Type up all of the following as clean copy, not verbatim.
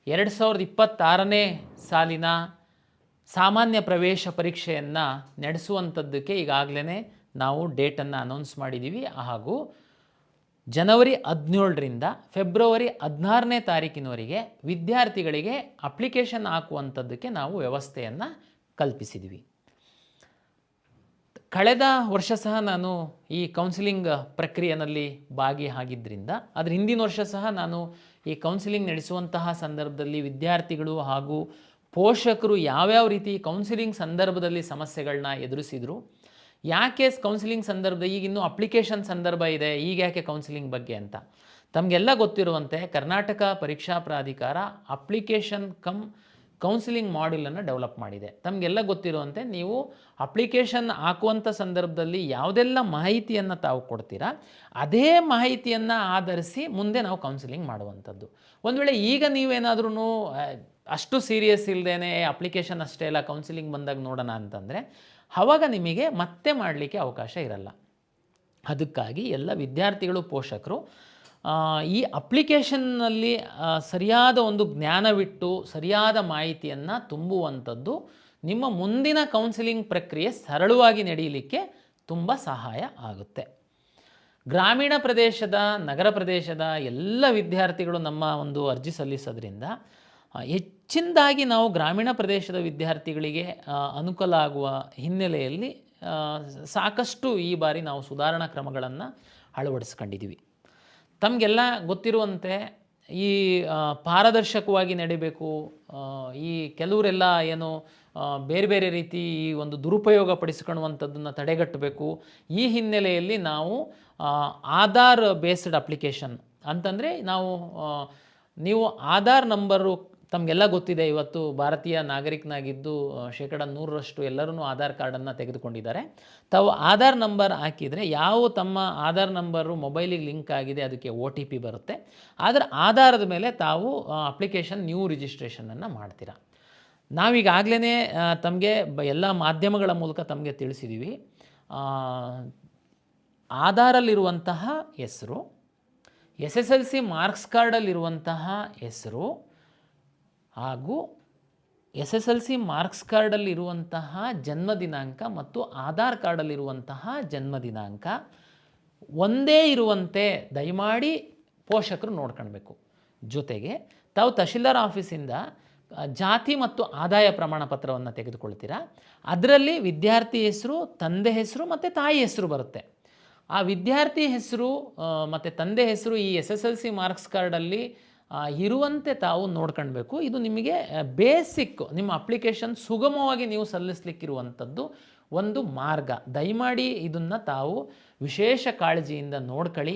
2026ನೇ ಸಾಲಿನ ಸಾಮಾನ್ಯ ಪ್ರವೇಶ ಪರೀಕ್ಷೆಯನ್ನು ನಡೆಸುವಂಥದ್ದಕ್ಕೆ ಈಗಾಗಲೇ ನಾವು ಡೇಟನ್ನು ಅನೌನ್ಸ್ ಮಾಡಿದ್ದೀವಿ. ಹಾಗೂ ಜನವರಿ 17ರಿಂದ ಫೆಬ್ರವರಿ 16ನೇ ತಾರೀಕಿನವರೆಗೆ ವಿದ್ಯಾರ್ಥಿಗಳಿಗೆ ಅಪ್ಲಿಕೇಶನ್ ಹಾಕುವಂಥದ್ದಕ್ಕೆ ನಾವು ವ್ಯವಸ್ಥೆಯನ್ನು ಕಲ್ಪಿಸಿದ್ವಿ. ಕಳೆದ ವರ್ಷ ಸಹ ನಾನು ಈ ಕೌನ್ಸಿಲಿಂಗ್ ಪ್ರಕ್ರಿಯೆಯಲ್ಲಿ ಭಾಗಿಯಾಗಿದ್ದರಿಂದ ಅದರ ಹಿಂದಿನ ವರ್ಷ ಸಹ ನಾನು ಈ ಕೌನ್ಸಿಲಿಂಗ್ ನಡೆಸುವಂತಹ ಸಂದರ್ಭದಲ್ಲಿ ವಿದ್ಯಾರ್ಥಿಗಳು ಹಾಗೂ ಪೋಷಕರು ಯಾವ್ಯಾವ ರೀತಿ ಕೌನ್ಸಿಲಿಂಗ್ ಸಂದರ್ಭದಲ್ಲಿ ಸಮಸ್ಯೆಗಳನ್ನ ಎದುರಿಸಿದರು, ಯಾಕೆ ಕೌನ್ಸಿಲಿಂಗ್ ಸಂದರ್ಭ ಈಗ ಇನ್ನೂ ಅಪ್ಲಿಕೇಶನ್ ಸಂದರ್ಭ ಇದೆ, ಈಗ ಯಾಕೆ ಕೌನ್ಸಿಲಿಂಗ್ ಬಗ್ಗೆ ಅಂತ ತಮಗೆಲ್ಲ ಗೊತ್ತಿರುವಂತೆ ಕರ್ನಾಟಕ ಪರೀಕ್ಷಾ ಪ್ರಾಧಿಕಾರ ಅಪ್ಲಿಕೇಶನ್ ಕೌನ್ಸಿಲಿಂಗ್ ಮಾಡ್ಯೂಲನ್ನು ಡೆವಲಪ್ ಮಾಡಿದೆ. ತಮಗೆಲ್ಲ ಗೊತ್ತಿರುವಂತೆ ನೀವು ಅಪ್ಲಿಕೇಶನ್ ಹಾಕುವಂಥ ಸಂದರ್ಭದಲ್ಲಿ ಯಾವುದೆಲ್ಲ ಮಾಹಿತಿಯನ್ನು ತಾವು ಕೊಡ್ತೀರಾ ಅದೇ ಮಾಹಿತಿಯನ್ನು ಆಧರಿಸಿ ಮುಂದೆ ನಾವು ಕೌನ್ಸಿಲಿಂಗ್ ಮಾಡುವಂಥದ್ದು. ಒಂದು ವೇಳೆ ಈಗ ನೀವೇನಾದ್ರೂ ಅಷ್ಟು ಸೀರಿಯಸ್ ಇಲ್ಲದೇ ಅಪ್ಲಿಕೇಶನ್ ಅಷ್ಟೇ ಎಲ್ಲ ಕೌನ್ಸಿಲಿಂಗ್ ಬಂದಾಗ ನೋಡೋಣ ಅಂತಂದರೆ ಆವಾಗ ನಿಮಗೆ ಮತ್ತೆ ಮಾಡಲಿಕ್ಕೆ ಅವಕಾಶ ಇರಲ್ಲ. ಅದಕ್ಕಾಗಿ ಎಲ್ಲ ವಿದ್ಯಾರ್ಥಿಗಳು ಪೋಷಕರು ಈ ಅಪ್ಲಿಕೇಶನ್ನಲ್ಲಿ ಸರಿಯಾದ ಒಂದು ಜ್ಞಾನವಿಟ್ಟು ಸರಿಯಾದ ಮಾಹಿತಿಯನ್ನು ತುಂಬುವಂಥದ್ದು ನಿಮ್ಮ ಮುಂದಿನ ಕೌನ್ಸಿಲಿಂಗ್ ಪ್ರಕ್ರಿಯೆ ಸರಳವಾಗಿ ನಡೆಯಲಿಕ್ಕೆ ತುಂಬ ಸಹಾಯ ಆಗುತ್ತೆ. ಗ್ರಾಮೀಣ ಪ್ರದೇಶದ ನಗರ ಪ್ರದೇಶದ ಎಲ್ಲ ವಿದ್ಯಾರ್ಥಿಗಳು ನಮ್ಮ ಒಂದು ಅರ್ಜಿ ಸಲ್ಲಿಸೋದ್ರಿಂದ ಹೆಚ್ಚಿನದಾಗಿ ನಾವು ಗ್ರಾಮೀಣ ಪ್ರದೇಶದ ವಿದ್ಯಾರ್ಥಿಗಳಿಗೆ ಅನುಕೂಲ ಆಗುವ ಹಿನ್ನೆಲೆಯಲ್ಲಿ ಸಾಕಷ್ಟು ಈ ಬಾರಿ ನಾವು ಸುಧಾರಣಾ ಕ್ರಮಗಳನ್ನು ಅಳವಡಿಸ್ಕೊಂಡಿದ್ದೀವಿ. ತಮಗೆಲ್ಲ ಗೊತ್ತಿರುವಂತೆ ಈ ಪಾರದರ್ಶಕವಾಗಿ ನಡೀಬೇಕು, ಈ ಕೆಲವರೆಲ್ಲ ಏನು ಬೇರೆ ಬೇರೆ ರೀತಿ ಈ ಒಂದು ದುರುಪಯೋಗ ಪಡಿಸ್ಕೊಳ್ಳುವಂಥದ್ದನ್ನು ತಡೆಗಟ್ಟಬೇಕು. ಈ ಹಿನ್ನೆಲೆಯಲ್ಲಿ ನಾವು ಆಧಾರ್ ಬೇಸ್ಡ್ ಅಪ್ಲಿಕೇಶನ್ ಅಂತಂದರೆ ನೀವು ಆಧಾರ್ ನಂಬರು ತಮಗೆಲ್ಲ ಗೊತ್ತಿದೆ. ಇವತ್ತು ಭಾರತೀಯ ನಾಗರಿಕನಾಗಿದ್ದು 100% ಎಲ್ಲರೂ ಆಧಾರ್ ಕಾರ್ಡನ್ನು ತೆಗೆದುಕೊಂಡಿದ್ದಾರೆ. ತಾವು ಆಧಾರ್ ನಂಬರ್ ಹಾಕಿದರೆ ತಮ್ಮ ಆಧಾರ್ ನಂಬರು ಮೊಬೈಲಿಗೆ ಲಿಂಕ್ ಆಗಿದೆ ಅದಕ್ಕೆ OTP ಬರುತ್ತೆ. ಅದರ ಆಧಾರದ ಮೇಲೆ ತಾವು ಅಪ್ಲಿಕೇಶನ್ ನ್ಯೂ ರಿಜಿಸ್ಟ್ರೇಷನನ್ನು ಮಾಡ್ತೀರಾ. ನಾವೀಗಾಗಲೇ ತಮಗೆ ಎಲ್ಲ ಮಾಧ್ಯಮಗಳ ಮೂಲಕ ತಮಗೆ ತಿಳಿಸಿದ್ದೀವಿ. ಆಧಾರಲ್ಲಿರುವಂತಹ ಹೆಸರು, SSLC ಮಾರ್ಕ್ಸ್ ಕಾರ್ಡಲ್ಲಿರುವಂತಹ ಹೆಸರು ಹಾಗೂ SSLC ಮಾರ್ಕ್ಸ್ ಕಾರ್ಡಲ್ಲಿರುವಂತಹ ಜನ್ಮ ದಿನಾಂಕ ಮತ್ತು ಆಧಾರ್ ಕಾರ್ಡಲ್ಲಿರುವಂತಹ ಜನ್ಮ ದಿನಾಂಕ ಒಂದೇ ಇರುವಂತೆ ದಯಮಾಡಿ ಪೋಷಕರು ನೋಡ್ಕೊಳ್ಬೇಕು. ಜೊತೆಗೆ ತಾವು ತಹಶೀಲ್ದಾರ್ ಆಫೀಸಿಂದ ಜಾತಿ ಮತ್ತು ಆದಾಯ ಪ್ರಮಾಣ ಪತ್ರವನ್ನು ತೆಗೆದುಕೊಳ್ತೀರಾ. ಅದರಲ್ಲಿ ವಿದ್ಯಾರ್ಥಿ ಹೆಸರು, ತಂದೆ ಹೆಸರು ಮತ್ತು ತಾಯಿ ಹೆಸರು ಬರುತ್ತೆ. ಆ ವಿದ್ಯಾರ್ಥಿ ಹೆಸರು ಮತ್ತು ತಂದೆ ಹೆಸರು ಈ SSLC ಮಾರ್ಕ್ಸ್ ಕಾರ್ಡಲ್ಲಿ ಇರುವಂತೆ ತಾವು ನೋಡ್ಕೊಳ್ಬೇಕು. ಇದು ನಿಮಗೆ ಬೇಸಿಕ್ ನಿಮ್ಮ ಅಪ್ಲಿಕೇಶನ್ ಸುಗಮವಾಗಿ ನೀವು ಸಲ್ಲಿಸಲಿಕ್ಕಿರುವಂಥದ್ದು ಒಂದು ಮಾರ್ಗ. ದಯಮಾಡಿ ಇದನ್ನು ತಾವು ವಿಶೇಷ ಕಾಳಜಿಯಿಂದ ನೋಡ್ಕೊಳ್ಳಿ.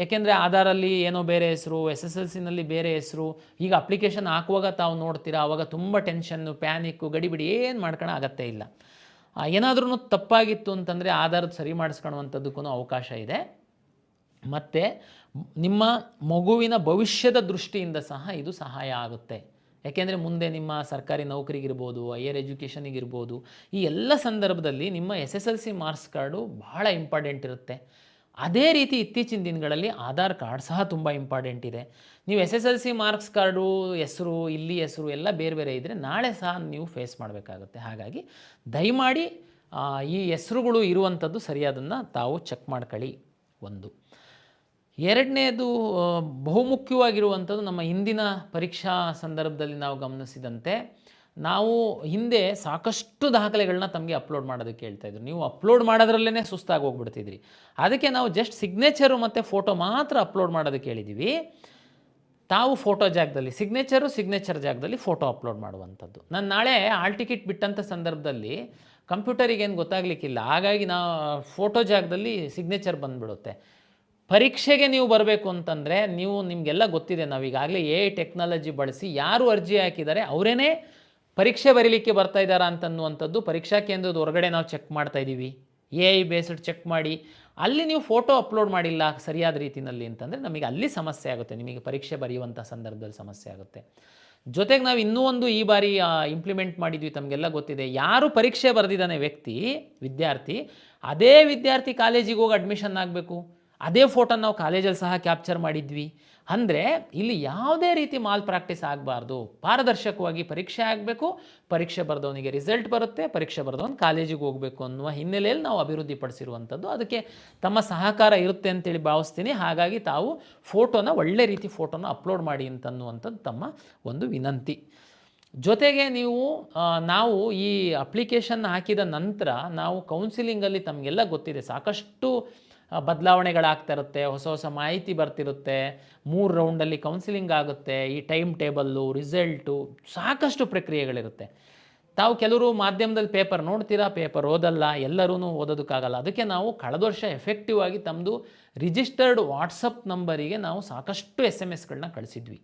ಏಕೆಂದರೆ ಆಧಾರಲ್ಲಿ ಏನೋ ಬೇರೆ ಹೆಸರು, SSLCನಲ್ಲಿ ಬೇರೆ ಹೆಸರು, ಈಗ ಅಪ್ಲಿಕೇಶನ್ ಹಾಕುವಾಗ ತಾವು ನೋಡ್ತೀರಾ, ಆವಾಗ ತುಂಬ ಟೆನ್ಷನ್ನು, ಪ್ಯಾನಿಕ್ಕು, ಗಡಿಬಿಡಿ ಏನು ಮಾಡ್ಕೊಳ್ಳೋ ಅಗತ್ಯ ಇಲ್ಲ. ಏನಾದ್ರೂ ತಪ್ಪಾಗಿತ್ತು ಅಂತಂದರೆ ಆಧಾರದ ಸರಿ ಮಾಡಿಸ್ಕೊಳ್ಳುವಂಥದ್ದಕ್ಕೂ ಅವಕಾಶ ಇದೆ. ಮತ್ತು ನಿಮ್ಮ ಮಗುವಿನ ಭವಿಷ್ಯದ ದೃಷ್ಟಿಯಿಂದ ಸಹ ಇದು ಸಹಾಯ ಆಗುತ್ತೆ. ಯಾಕೆಂದರೆ ಮುಂದೆ ನಿಮ್ಮ ಸರ್ಕಾರಿ ನೌಕರಿಗಿರ್ಬೋದು, ಹೈಯರ್ ಎಜುಕೇಷನಿಗಿರ್ಬೋದು, ಈ ಎಲ್ಲ ಸಂದರ್ಭದಲ್ಲಿ ನಿಮ್ಮ SSLC ಮಾರ್ಕ್ಸ್ ಕಾರ್ಡು ಬಹಳ ಇಂಪಾರ್ಟೆಂಟ್ ಇರುತ್ತೆ. ಅದೇ ರೀತಿ ಇತ್ತೀಚಿನ ದಿನಗಳಲ್ಲಿ ಆಧಾರ್ ಕಾರ್ಡ್ ಸಹ ತುಂಬ ಇಂಪಾರ್ಟೆಂಟ್ ಇದೆ. ನೀವು SSLC ಮಾರ್ಕ್ಸ್ ಕಾರ್ಡು ಹೆಸರು, ಇಲ್ಲಿ ಹೆಸರು ಎಲ್ಲ ಬೇರೆ ಬೇರೆ ಇದ್ದರೆ ನಾಳೆ ಸಹ ನೀವು ಫೇಸ್ ಮಾಡಬೇಕಾಗುತ್ತೆ. ಹಾಗಾಗಿ ದಯಮಾಡಿ ಈ ಹೆಸರುಗಳು ಇರುವಂಥದ್ದು ಸರಿಯಾದನ್ನು ತಾವು ಚೆಕ್ ಮಾಡ್ಕೊಳ್ಳಿ. ಒಂದು ಎರಡನೇದು ಬಹುಮುಖ್ಯವಾಗಿರುವಂಥದ್ದು ನಮ್ಮ ಹಿಂದಿನ ಪರೀಕ್ಷಾ ಸಂದರ್ಭದಲ್ಲಿ ನಾವು ಗಮನಿಸಿದಂತೆ ನಾವು ಹಿಂದೆ ಸಾಕಷ್ಟು ದಾಖಲೆಗಳನ್ನ ತಮಗೆ ಅಪ್ಲೋಡ್ ಮಾಡೋದಕ್ಕೆ ಹೇಳ್ತಾಯಿದ್ರು. ನೀವು ಅಪ್ಲೋಡ್ ಮಾಡೋದ್ರಲ್ಲೇ ಸುಸ್ತಾಗಿ ಹೋಗ್ಬಿಡ್ತಿದ್ರಿ. ಅದಕ್ಕೆ ನಾವು ಜಸ್ಟ್ ಸಿಗ್ನೇಚರು ಮತ್ತು ಫೋಟೋ ಮಾತ್ರ ಅಪ್ಲೋಡ್ ಮಾಡೋದಕ್ಕೆ ಹೇಳಿದ್ದೀವಿ. ತಾವು ಫೋಟೋ ಜಾಗದಲ್ಲಿ ಸಿಗ್ನೇಚರ್ ಜಾಗದಲ್ಲಿ ಫೋಟೋ ಅಪ್ಲೋಡ್ ಮಾಡುವಂಥದ್ದು. ನಾನು ನಾಳೆ ಹಾಲ್ ಟಿಕೆಟ್ ಬಿಟ್ಟಂಥ ಸಂದರ್ಭದಲ್ಲಿ ಕಂಪ್ಯೂಟರಿಗೇನು ಗೊತ್ತಾಗಲಿಕ್ಕಿಲ್ಲ, ಹಾಗಾಗಿ ನಾವು ಫೋಟೋ ಜಾಗದಲ್ಲಿ ಸಿಗ್ನೇಚರ್ ಬಂದುಬಿಡುತ್ತೆ. ಪರೀಕ್ಷೆಗೆ ನೀವು ಬರಬೇಕು ಅಂತಂದರೆ ನಿಮಗೆಲ್ಲ ಗೊತ್ತಿದೆ, ನಾವೀಗಾಗಲೇ AI ಟೆಕ್ನಾಲಜಿ ಬಳಸಿ ಯಾರು ಅರ್ಜಿ ಹಾಕಿದ್ದಾರೆ ಅವರೇನೇ ಪರೀಕ್ಷೆ ಬರೀಲಿಕ್ಕೆ ಬರ್ತಾ ಇದ್ದಾರಾ ಅಂತನ್ನುವಂಥದ್ದು ಪರೀಕ್ಷಾ ಕೇಂದ್ರದ ಹೊರಗಡೆ ನಾವು ಚೆಕ್ ಮಾಡ್ತಾಯಿದ್ದೀವಿ. AI ಬೇಸ್ಡ್ ಚೆಕ್ ಮಾಡಿ ಅಲ್ಲಿ ನೀವು ಫೋಟೋ ಅಪ್ಲೋಡ್ ಮಾಡಿಲ್ಲ ಸರಿಯಾದ ರೀತಿಯಲ್ಲಿ ಅಂತಂದರೆ ನಮಗೆ ಅಲ್ಲಿ ಸಮಸ್ಯೆ ಆಗುತ್ತೆ, ನಿಮಗೆ ಪರೀಕ್ಷೆ ಬರೆಯುವಂಥ ಸಂದರ್ಭದಲ್ಲಿ ಸಮಸ್ಯೆ ಆಗುತ್ತೆ. ಜೊತೆಗೆ ನಾವು ಇನ್ನೂ ಒಂದು ಈ ಬಾರಿ ಇಂಪ್ಲಿಮೆಂಟ್ ಮಾಡಿದ್ವಿ, ತಮಗೆಲ್ಲ ಗೊತ್ತಿದೆ. ಯಾರು ಪರೀಕ್ಷೆ ಬರೆದಿದ್ದಾನೆ ವಿದ್ಯಾರ್ಥಿ, ಅದೇ ವಿದ್ಯಾರ್ಥಿ ಕಾಲೇಜಿಗೆ ಹೋಗಿ ಅಡ್ಮಿಷನ್ ಆಗಬೇಕು. ಅದೇ ಫೋಟೋ ನಾವು ಕಾಲೇಜಲ್ಲಿ ಸಹ ಕ್ಯಾಪ್ಚರ್ ಮಾಡಿದ್ವಿ. ಅಂದರೆ ಇಲ್ಲಿ ಯಾವುದೇ ರೀತಿ ಮಾಲ್ ಪ್ರಾಕ್ಟೀಸ್ ಆಗಬಾರ್ದು, ಪಾರದರ್ಶಕವಾಗಿ ಪರೀಕ್ಷೆ ಆಗಬೇಕು, ಪರೀಕ್ಷೆ ಬರೆದವನಿಗೆ ರಿಸಲ್ಟ್ ಬರುತ್ತೆ, ಪರೀಕ್ಷೆ ಬರೆದವನು ಕಾಲೇಜಿಗೆ ಹೋಗಬೇಕು ಅನ್ನುವ ಹಿನ್ನೆಲೆಯಲ್ಲಿ ನಾವು ಅಭಿವೃದ್ಧಿಪಡಿಸಿರುವಂಥದ್ದು. ಅದಕ್ಕೆ ತಮ್ಮ ಸಹಕಾರ ಇರುತ್ತೆ ಅಂತೇಳಿ ಭಾವಿಸ್ತೀನಿ. ಹಾಗಾಗಿ ತಾವು ಫೋಟೋನ ಒಳ್ಳೆ ರೀತಿ ಫೋಟೋನ ಅಪ್ಲೋಡ್ ಮಾಡಿ ಅಂತನ್ನುವಂಥದ್ದು ತಮ್ಮ ಒಂದು ವಿನಂತಿ. ಜೊತೆಗೆ ನಾವು ಈ ಅಪ್ಲಿಕೇಶನ್ ಹಾಕಿದ ನಂತರ ನಾವು ಕೌನ್ಸಿಲಿಂಗಲ್ಲಿ ತಮಗೆಲ್ಲ ಗೊತ್ತಿದೆ ಸಾಕಷ್ಟು ಬದಲಾವಣೆಗಳಾಗ್ತಾ ಇರುತ್ತೆ, ಹೊಸ ಹೊಸ ಮಾಹಿತಿ ಬರ್ತಿರುತ್ತೆ, 3 ರೌಂಡಲ್ಲಿ ಕೌನ್ಸಿಲಿಂಗ್ ಆಗುತ್ತೆ, ಈ ಟೈಮ್ ಟೇಬಲ್ಲು, ರಿಸಲ್ಟು, ಸಾಕಷ್ಟು ಪ್ರಕ್ರಿಯೆಗಳಿರುತ್ತೆ. ತಾವು ಕೆಲವರು ಮಾಧ್ಯಮದಲ್ಲಿ ಪೇಪರ್ ನೋಡ್ತೀರಾ, ಪೇಪರ್ ಓದಲ್ಲ, ಎಲ್ಲರೂ ಓದೋದಕ್ಕಾಗಲ್ಲ. ಅದಕ್ಕೆ ನಾವು ಕಳೆದ ವರ್ಷ ಎಫೆಕ್ಟಿವ್ ಆಗಿ ತಮ್ಮದು ರಿಜಿಸ್ಟರ್ಡ್ ವಾಟ್ಸಪ್ ನಂಬರಿಗೆ ನಾವು ಸಾಕಷ್ಟು SMS ಕಳಿಸಿದ್ವಿ.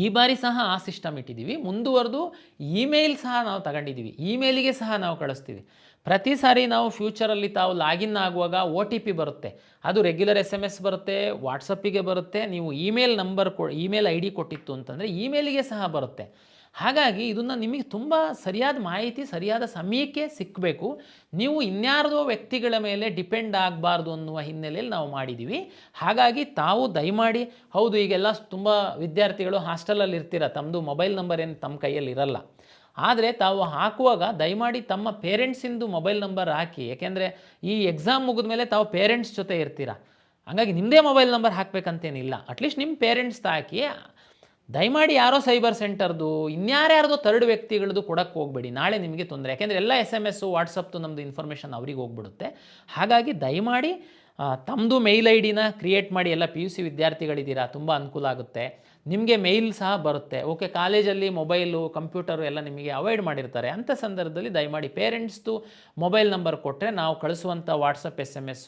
ಈ ಬಾರಿ ಸಹ ಆ ಸಿಸ್ಟಮ್ ಇಟ್ಟಿದ್ದೀವಿ. ಮುಂದುವರೆದು ಇಮೇಲ್ ಸಹ ನಾವು ತಗೊಂಡಿದ್ದೀವಿ, ಇಮೇಲಿಗೆ ಸಹ ನಾವು ಕಳಿಸ್ತೀವಿ. ಪ್ರತಿ ಸಾರಿ ನಾವು ಫ್ಯೂಚರಲ್ಲಿ ತಾವು ಲಾಗಿನ್ ಆಗುವಾಗ OTP ಬರುತ್ತೆ, ಅದು ರೆಗ್ಯುಲರ್ SMS ಬರುತ್ತೆ, ವಾಟ್ಸಪ್ಪಿಗೆ ಬರುತ್ತೆ. ನೀವು ಇಮೇಲ್ ID ಕೊಟ್ಟಿತ್ತು ಅಂತಂದರೆ ಇಮೇಲಿಗೆ ಸಹ ಬರುತ್ತೆ. ಹಾಗಾಗಿ ಇದನ್ನು ನಿಮಗೆ ತುಂಬ ಸರಿಯಾದ ಮಾಹಿತಿ ಸರಿಯಾದ ಸಮಯಕ್ಕೆ ಸಿಕ್ಕಬೇಕು. ನೀವು ಇನ್ಯಾರ್ದೋ ವ್ಯಕ್ತಿಗಳ ಮೇಲೆ ಡಿಪೆಂಡ್ ಆಗಬಾರ್ದು ಅನ್ನುವ ಹಿನ್ನೆಲೆಯಲ್ಲಿ ನಾವು ಮಾಡಿದ್ದೀವಿ. ಹಾಗಾಗಿ ತಾವು ದಯಮಾಡಿ, ಹೌದು ಈಗೆಲ್ಲ ತುಂಬ ವಿದ್ಯಾರ್ಥಿಗಳು ಹಾಸ್ಟೆಲಲ್ಲಿ ಇರ್ತೀರ, ತಮ್ಮದು ಮೊಬೈಲ್ ನಂಬರ್ ಏನು ತಮ್ಮ ಕೈಯಲ್ಲಿ ಇರಲ್ಲ. ಆದರೆ ತಾವು ಹಾಕುವಾಗ ದಯಮಾಡಿ ತಮ್ಮ ಪೇರೆಂಟ್ಸಿಂದು ಮೊಬೈಲ್ ನಂಬರ್ ಹಾಕಿ. ಯಾಕೆಂದರೆ ಈ ಎಕ್ಸಾಮ್ ಮುಗಿದ ಮೇಲೆ ತಾವು ಪೇರೆಂಟ್ಸ್ ಜೊತೆ ಇರ್ತೀರ, ಹಾಗಾಗಿ ನಿಮ್ಮದೇ ಮೊಬೈಲ್ ನಂಬರ್ ಹಾಕಬೇಕಂತೇನಿಲ್ಲ. ಅಟ್ಲೀಸ್ಟ್ ನಿಮ್ಮ ಪೇರೆಂಟ್ಸ್ ಹಾಕಿ. ದಯಮಾಡಿ ಯಾರೋ ಸೈಬರ್ ಸೆಂಟರ್ದು ಇನ್ಯಾರ್ಯಾರ್ದೋ ಥರ್ಡ್ ವ್ಯಕ್ತಿಗಳದ್ದು ಕೊಡೋಕ್ಕೆ ಹೋಗಬೇಡಿ, ನಾಳೆ ನಿಮಗೆ ತೊಂದರೆ. ಯಾಕೆಂದರೆ ಎಲ್ಲ SMS ವಾಟ್ಸಪ್ದು ನಮ್ಮದು ಇನ್ಫಾರ್ಮೇಷನ್ ಅವ್ರಿಗೆ ಹೋಗ್ಬಿಡುತ್ತೆ. ಹಾಗಾಗಿ ದಯಮಾಡಿ ತಮ್ಮದು ಮೇಲ್ ID ಕ್ರಿಯೇಟ್ ಮಾಡಿ. ಎಲ್ಲ PUC ವಿದ್ಯಾರ್ಥಿಗಳಿದ್ದೀರಾ, ತುಂಬ ಅನುಕೂಲ ಆಗುತ್ತೆ. ನಿಮಗೆ ಮೇಲ್ ಸಹ ಬರುತ್ತೆ. ಓಕೆ, ಕಾಲೇಜಲ್ಲಿ ಮೊಬೈಲು ಕಂಪ್ಯೂಟರು ಎಲ್ಲ ನಿಮಗೆ ಅವಾಯ್ಡ್ ಮಾಡಿರ್ತಾರೆ. ಅಂಥ ಸಂದರ್ಭದಲ್ಲಿ ದಯಮಾಡಿ ಪೇರೆಂಟ್ಸ್ದು ಮೊಬೈಲ್ ನಂಬರ್ ಕೊಟ್ಟರೆ ನಾವು ಕಳಿಸುವಂಥ ವಾಟ್ಸಪ್ SMS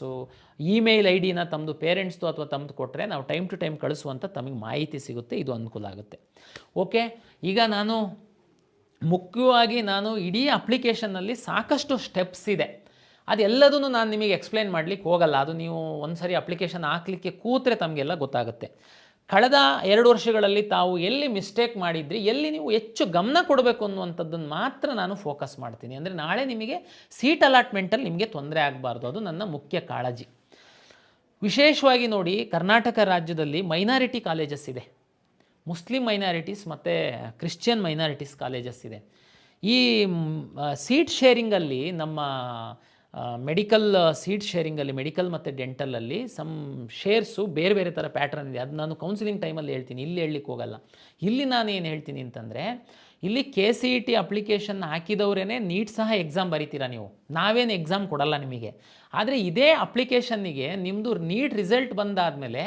ಇಮೇಲ್ ID ತಮ್ಮದು ಪೇರೆಂಟ್ಸ್ದು ಅಥವಾ ತಮ್ಮದು ಕೊಟ್ಟರೆ ನಾವು ಟೈಮ್ ಟು ಟೈಮ್ ಕಳಿಸುವಂಥ ತಮಗೆ ಮಾಹಿತಿ ಸಿಗುತ್ತೆ. ಇದು ಅನುಕೂಲ ಆಗುತ್ತೆ. ಓಕೆ, ಈಗ ಮುಖ್ಯವಾಗಿ ಇಡೀ ಅಪ್ಲಿಕೇಶನ್ನಲ್ಲಿ ಸಾಕಷ್ಟು ಸ್ಟೆಪ್ಸ್ ಇದೆ. ಅದೆಲ್ಲದನ್ನು ನಾನು ನಿಮಗೆ ಎಕ್ಸ್ಪ್ಲೈನ್ ಮಾಡಲಿಕ್ಕೆ ಹೋಗಲ್ಲ. ಅದು ನೀವು ಒಂದು ಸರಿ ಅಪ್ಲಿಕೇಶನ್ ಹಾಕಲಿಕ್ಕೆ ಕೂತ್ರೆ ತಮಗೆಲ್ಲ ಗೊತ್ತಾಗುತ್ತೆ. ಕಳೆದ 2 ವರ್ಷಗಳಲ್ಲಿ ತಾವು ಎಲ್ಲಿ ಮಿಸ್ಟೇಕ್ ಮಾಡಿದ್ರಿ, ಎಲ್ಲಿ ನೀವು ಹೆಚ್ಚು ಗಮನ ಕೊಡಬೇಕು ಅನ್ನುವಂಥದ್ದನ್ನು ಮಾತ್ರ ನಾನು ಫೋಕಸ್ ಮಾಡ್ತೀನಿ. ಅಂದರೆ ನಾಳೆ ನಿಮಗೆ ಸೀಟ್ ಅಲಾಟ್ಮೆಂಟಲ್ಲಿ ನಿಮಗೆ ತೊಂದರೆ ಆಗಬಾರ್ದು, ಅದು ನನ್ನ ಮುಖ್ಯ ಕಾಳಜಿ. ವಿಶೇಷವಾಗಿ ನೋಡಿ, ಕರ್ನಾಟಕ ರಾಜ್ಯದಲ್ಲಿ ಮೈನಾರಿಟಿ ಕಾಲೇಜಸ್ ಇದೆ, ಮುಸ್ಲಿಂ ಮೈನಾರಿಟೀಸ್ ಮತ್ತು ಕ್ರಿಶ್ಚಿಯನ್ ಮೈನಾರಿಟೀಸ್ ಕಾಲೇಜಸ್ ಇದೆ. ಈ ಸೀಟ್ ಶೇರಿಂಗಲ್ಲಿ ನಮ್ಮ ಮೆಡಿಕಲ್ ಸೀಟ್ ಶೇರಿಂಗಲ್ಲಿ, ಮೆಡಿಕಲ್ ಮತ್ತು ಡೆಂಟಲಲ್ಲಿ ಶೇರ್ಸು ಬೇರೆ ಬೇರೆ ಥರ ಪ್ಯಾಟ್ರನ್ ಇದೆ. ಅದು ನಾನು ಕೌನ್ಸಿಲಿಂಗ್ ಟೈಮಲ್ಲಿ ಹೇಳ್ತೀನಿ, ಇಲ್ಲಿ ಹೇಳಲಿಕ್ಕೆ ಹೋಗಲ್ಲ. ಇಲ್ಲಿ ನಾನು ಏನು ಹೇಳ್ತೀನಿ ಅಂತಂದರೆ, ಇಲ್ಲಿ KCET ಅಪ್ಲಿಕೇಶನ್ ಹಾಕಿದವರೇ ನೀಟ್ ಸಹ ಎಕ್ಸಾಮ್ ಬರೀತೀರಾ ನೀವು, ನಾವೇನು ಎಕ್ಸಾಮ್ ಕೊಡಲ್ಲ ನಿಮಗೆ. ಆದರೆ ಇದೇ ಅಪ್ಲಿಕೇಶನ್ನಿಗೆ ನಿಮ್ಮದು ನೀಟ್ ರಿಸಲ್ಟ್ ಬಂದಾದಮೇಲೆ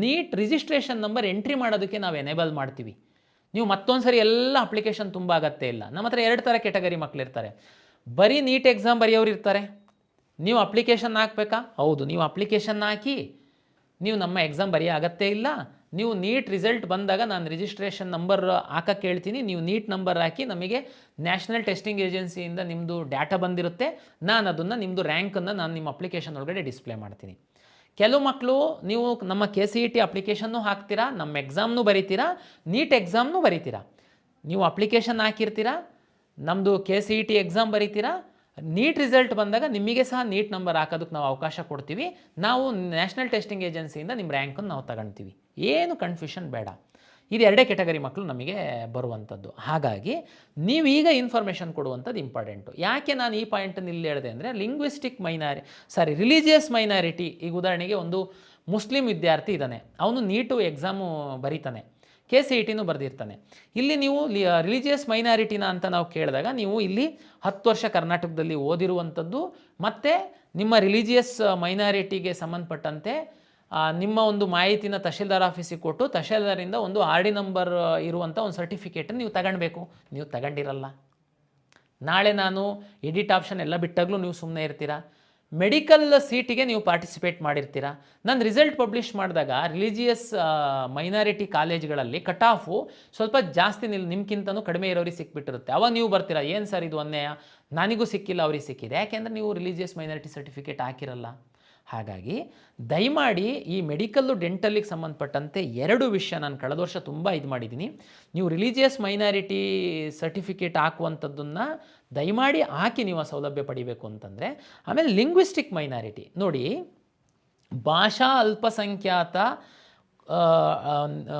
ನೀಟ್ ರಿಜಿಸ್ಟ್ರೇಷನ್ ನಂಬರ್ ಎಂಟ್ರಿ ಮಾಡೋದಕ್ಕೆ ನಾವು ಎನೇಬಲ್ ಮಾಡ್ತೀವಿ. ನೀವು ಮತ್ತೊಂದು ಸರಿ ಎಲ್ಲ ಅಪ್ಲಿಕೇಶನ್ ತುಂಬ ಅಗತ್ಯ ಇಲ್ಲ. ನಮ್ಮ ಹತ್ರ 2 ಥರ ಕೆಟಗರಿ ಮಕ್ಕಳಿರ್ತಾರೆ. ಬರೀ ನೀಟ್ ಎಕ್ಸಾಮ್ ಬರೆಯೋರು ಇರ್ತಾರೆ. ನೀವು ಅಪ್ಲಿಕೇಶನ್ ಹಾಕಬೇಕಾ? ಹೌದು, ನೀವು ಅಪ್ಲಿಕೇಶನ್ ಹಾಕಿ, ನೀವು ನಮ್ಮ ಎಕ್ಸಾಮ್ ಬರೆಯೋ ಅಗತ್ಯ ಇಲ್ಲ. ನೀವು ನೀಟ್ ರಿಸಲ್ಟ್ ಬಂದಾಗ ನಾನು ರಿಜಿಸ್ಟ್ರೇಷನ್ ನಂಬರ್ ಹಾಕಕ್ಕೆ ಹೇಳ್ತೀನಿ, ನೀವು ನೀಟ್ ನಂಬರ್ ಹಾಕಿ, ನಮಗೆ ನ್ಯಾಷನಲ್ ಟೆಸ್ಟಿಂಗ್ ಏಜೆನ್ಸಿಯಿಂದ ನಿಮ್ಮದು ಡಾಟಾ ಬಂದಿರುತ್ತೆ, ನಾನು ಅದನ್ನು ನಿಮ್ಮದು ರ್ಯಾಂಕನ್ನು ನಾನು ನಿಮ್ಮ ಅಪ್ಲಿಕೇಶನ್ ಒಳಗಡೆ ಡಿಸ್ಪ್ಲೇ ಮಾಡ್ತೀನಿ. ಕೆಲವು ಮಕ್ಕಳು ನೀವು ನಮ್ಮ KCET ಅಪ್ಲಿಕೇಶನ್ನು ಹಾಕ್ತೀರಾ, ನಮ್ಮ ಎಕ್ಸಾಮ್ನೂ ಬರೀತೀರಾ, ನೀಟ್ ಎಕ್ಸಾಮ್ನೂ ಬರೀತೀರಾ. ನೀವು ಅಪ್ಲಿಕೇಶನ್ ಹಾಕಿರ್ತೀರಾ, ನಮ್ಮದು KCET ಎಕ್ಸಾಮ್ ಬರೀತೀರಾ, ನೀಟ್ ರಿಸಲ್ಟ್ ಬಂದಾಗ ನಿಮಗೆ ಸಹ ನೀಟ್ ನಂಬರ್ ಹಾಕೋದಕ್ಕೆ ನಾವು ಅವಕಾಶ ಕೊಡ್ತೀವಿ. ನಾವು ನ್ಯಾಷನಲ್ ಟೆಸ್ಟಿಂಗ್ ಏಜೆನ್ಸಿಯಿಂದ ನಿಮ್ಮ ರ್ಯಾಂಕನ್ನು ನಾವು ತಗೊಳ್ತೀವಿ. ಏನು ಕನ್ಫ್ಯೂಷನ್ ಬೇಡ. ಇದು 2 ಕೆಟಗರಿ ಮಕ್ಕಳು ನಮಗೆ ಬರುವಂಥದ್ದು. ಹಾಗಾಗಿ ನೀವೀಗ ಇನ್ಫಾರ್ಮೇಷನ್ ಕೊಡುವಂಥದ್ದು ಇಂಪಾರ್ಟೆಂಟು. ಯಾಕೆ ನಾನು ಈ ಪಾಯಿಂಟನ್ನು ಇಲ್ಲಿ ಹೇಳಿದೆ ಅಂದರೆ, ರಿಲಿಜಿಯಸ್ ಮೈನಾರಿಟಿ. ಈಗ ಉದಾಹರಣೆಗೆ ಒಂದು ಮುಸ್ಲಿಂ ವಿದ್ಯಾರ್ಥಿ ಇದ್ದಾನೆ, ಅವನು ನೀಟು ಎಕ್ಸಾಮು ಬರೀತಾನೆ, KCETನೂ ಬರೆದಿರ್ತಾನೆ. ಇಲ್ಲಿ ನೀವು ರಿಲಿಜಿಯಸ್ ಮೈನಾರಿಟಿನ ಅಂತ ನಾವು ಕೇಳಿದಾಗ, ನೀವು ಇಲ್ಲಿ 10 ವರ್ಷ ಕರ್ನಾಟಕದಲ್ಲಿ ಓದಿರುವಂಥದ್ದು ಮತ್ತು ನಿಮ್ಮ ರಿಲಿಜಿಯಸ್ ಮೈನಾರಿಟಿಗೆ ಸಂಬಂಧಪಟ್ಟಂತೆ ನಿಮ್ಮ ಒಂದು ಮಾಹಿತಿನ ತಹಶೀಲ್ದಾರ್ ಆಫೀಸಿಗೆ ಕೊಟ್ಟು, ತಹಶೀಲ್ದಾರಿಂದ ಒಂದು RD ನಂಬರ್ ಇರುವಂಥ ಒಂದು ಸರ್ಟಿಫಿಕೇಟನ್ನು ನೀವು ತಗೊಳ್ಬೇಕು. ನೀವು ತಗೊಂಡಿರಲ್ಲ. ನಾಳೆ ನಾನು ಎಡಿಟ್ ಆಪ್ಷನ್ ಎಲ್ಲ ಬಿಟ್ಟಾಗಲೂ ನೀವು ಸುಮ್ಮನೆ ಇರ್ತೀರಾ. ಮೆಡಿಕಲ್ ಸೀಟಿಗೆ ನೀವು ಪಾರ್ಟಿಸಿಪೇಟ್ ಮಾಡಿರ್ತೀರಾ. ನಾನು ರಿಸಲ್ಟ್ ಪಬ್ಲಿಷ್ ಮಾಡಿದಾಗ ರಿಲಿಜಿಯಸ್ ಮೈನಾರಿಟಿ ಕಾಲೇಜ್ಗಳಲ್ಲಿ ಕಟ್ ಆಫು ಸ್ವಲ್ಪ ಜಾಸ್ತಿ ನಿಮ್ಗಿಂತನೂ ಕಡಿಮೆ ಇರೋರಿಗೆ ಸಿಕ್ಬಿಟ್ಟಿರುತ್ತೆ. ಅವಾಗ ನೀವು ಬರ್ತೀರಾ, ಏನು ಸರ್ ಇದು ಅನ್ಯಾಯ, ನನಗೂ ಸಿಕ್ಕಿಲ್ಲ ಅವ್ರಿಗೆ ಸಿಕ್ಕಿದೆ. ಯಾಕೆಂದರೆ ನೀವು ರಿಲಿಜಿಯಸ್ ಮೈನಾರಿಟಿ ಸರ್ಟಿಫಿಕೇಟ್ ಹಾಕಿರಲ್ಲ. ಹಾಗಾಗಿ ದಯಮಾಡಿ ಈ ಮೆಡಿಕಲ್ಲು ಡೆಂಟಲಿಗೆ ಸಂಬಂಧಪಟ್ಟಂತೆ 2 ವಿಷಯ ನಾನು ಕಳೆದ ವರ್ಷ ತುಂಬ ಇದು ಮಾಡಿದ್ದೀನಿ. ನೀವು ರಿಲಿಜಿಯಸ್ ಮೈನಾರಿಟಿ ಸರ್ಟಿಫಿಕೇಟ್ ಹಾಕುವಂಥದ್ದನ್ನು ದಯಮಾಡಿ ಹಾಕಿ ನೀವು ಆ ಸೌಲಭ್ಯ ಪಡಿಬೇಕು ಅಂತಂದರೆ. ಆಮೇಲೆ ಲಿಂಗ್ವಿಸ್ಟಿಕ್ ಮೈನಾರಿಟಿ ನೋಡಿ, ಭಾಷಾ ಅಲ್ಪಸಂಖ್ಯಾತ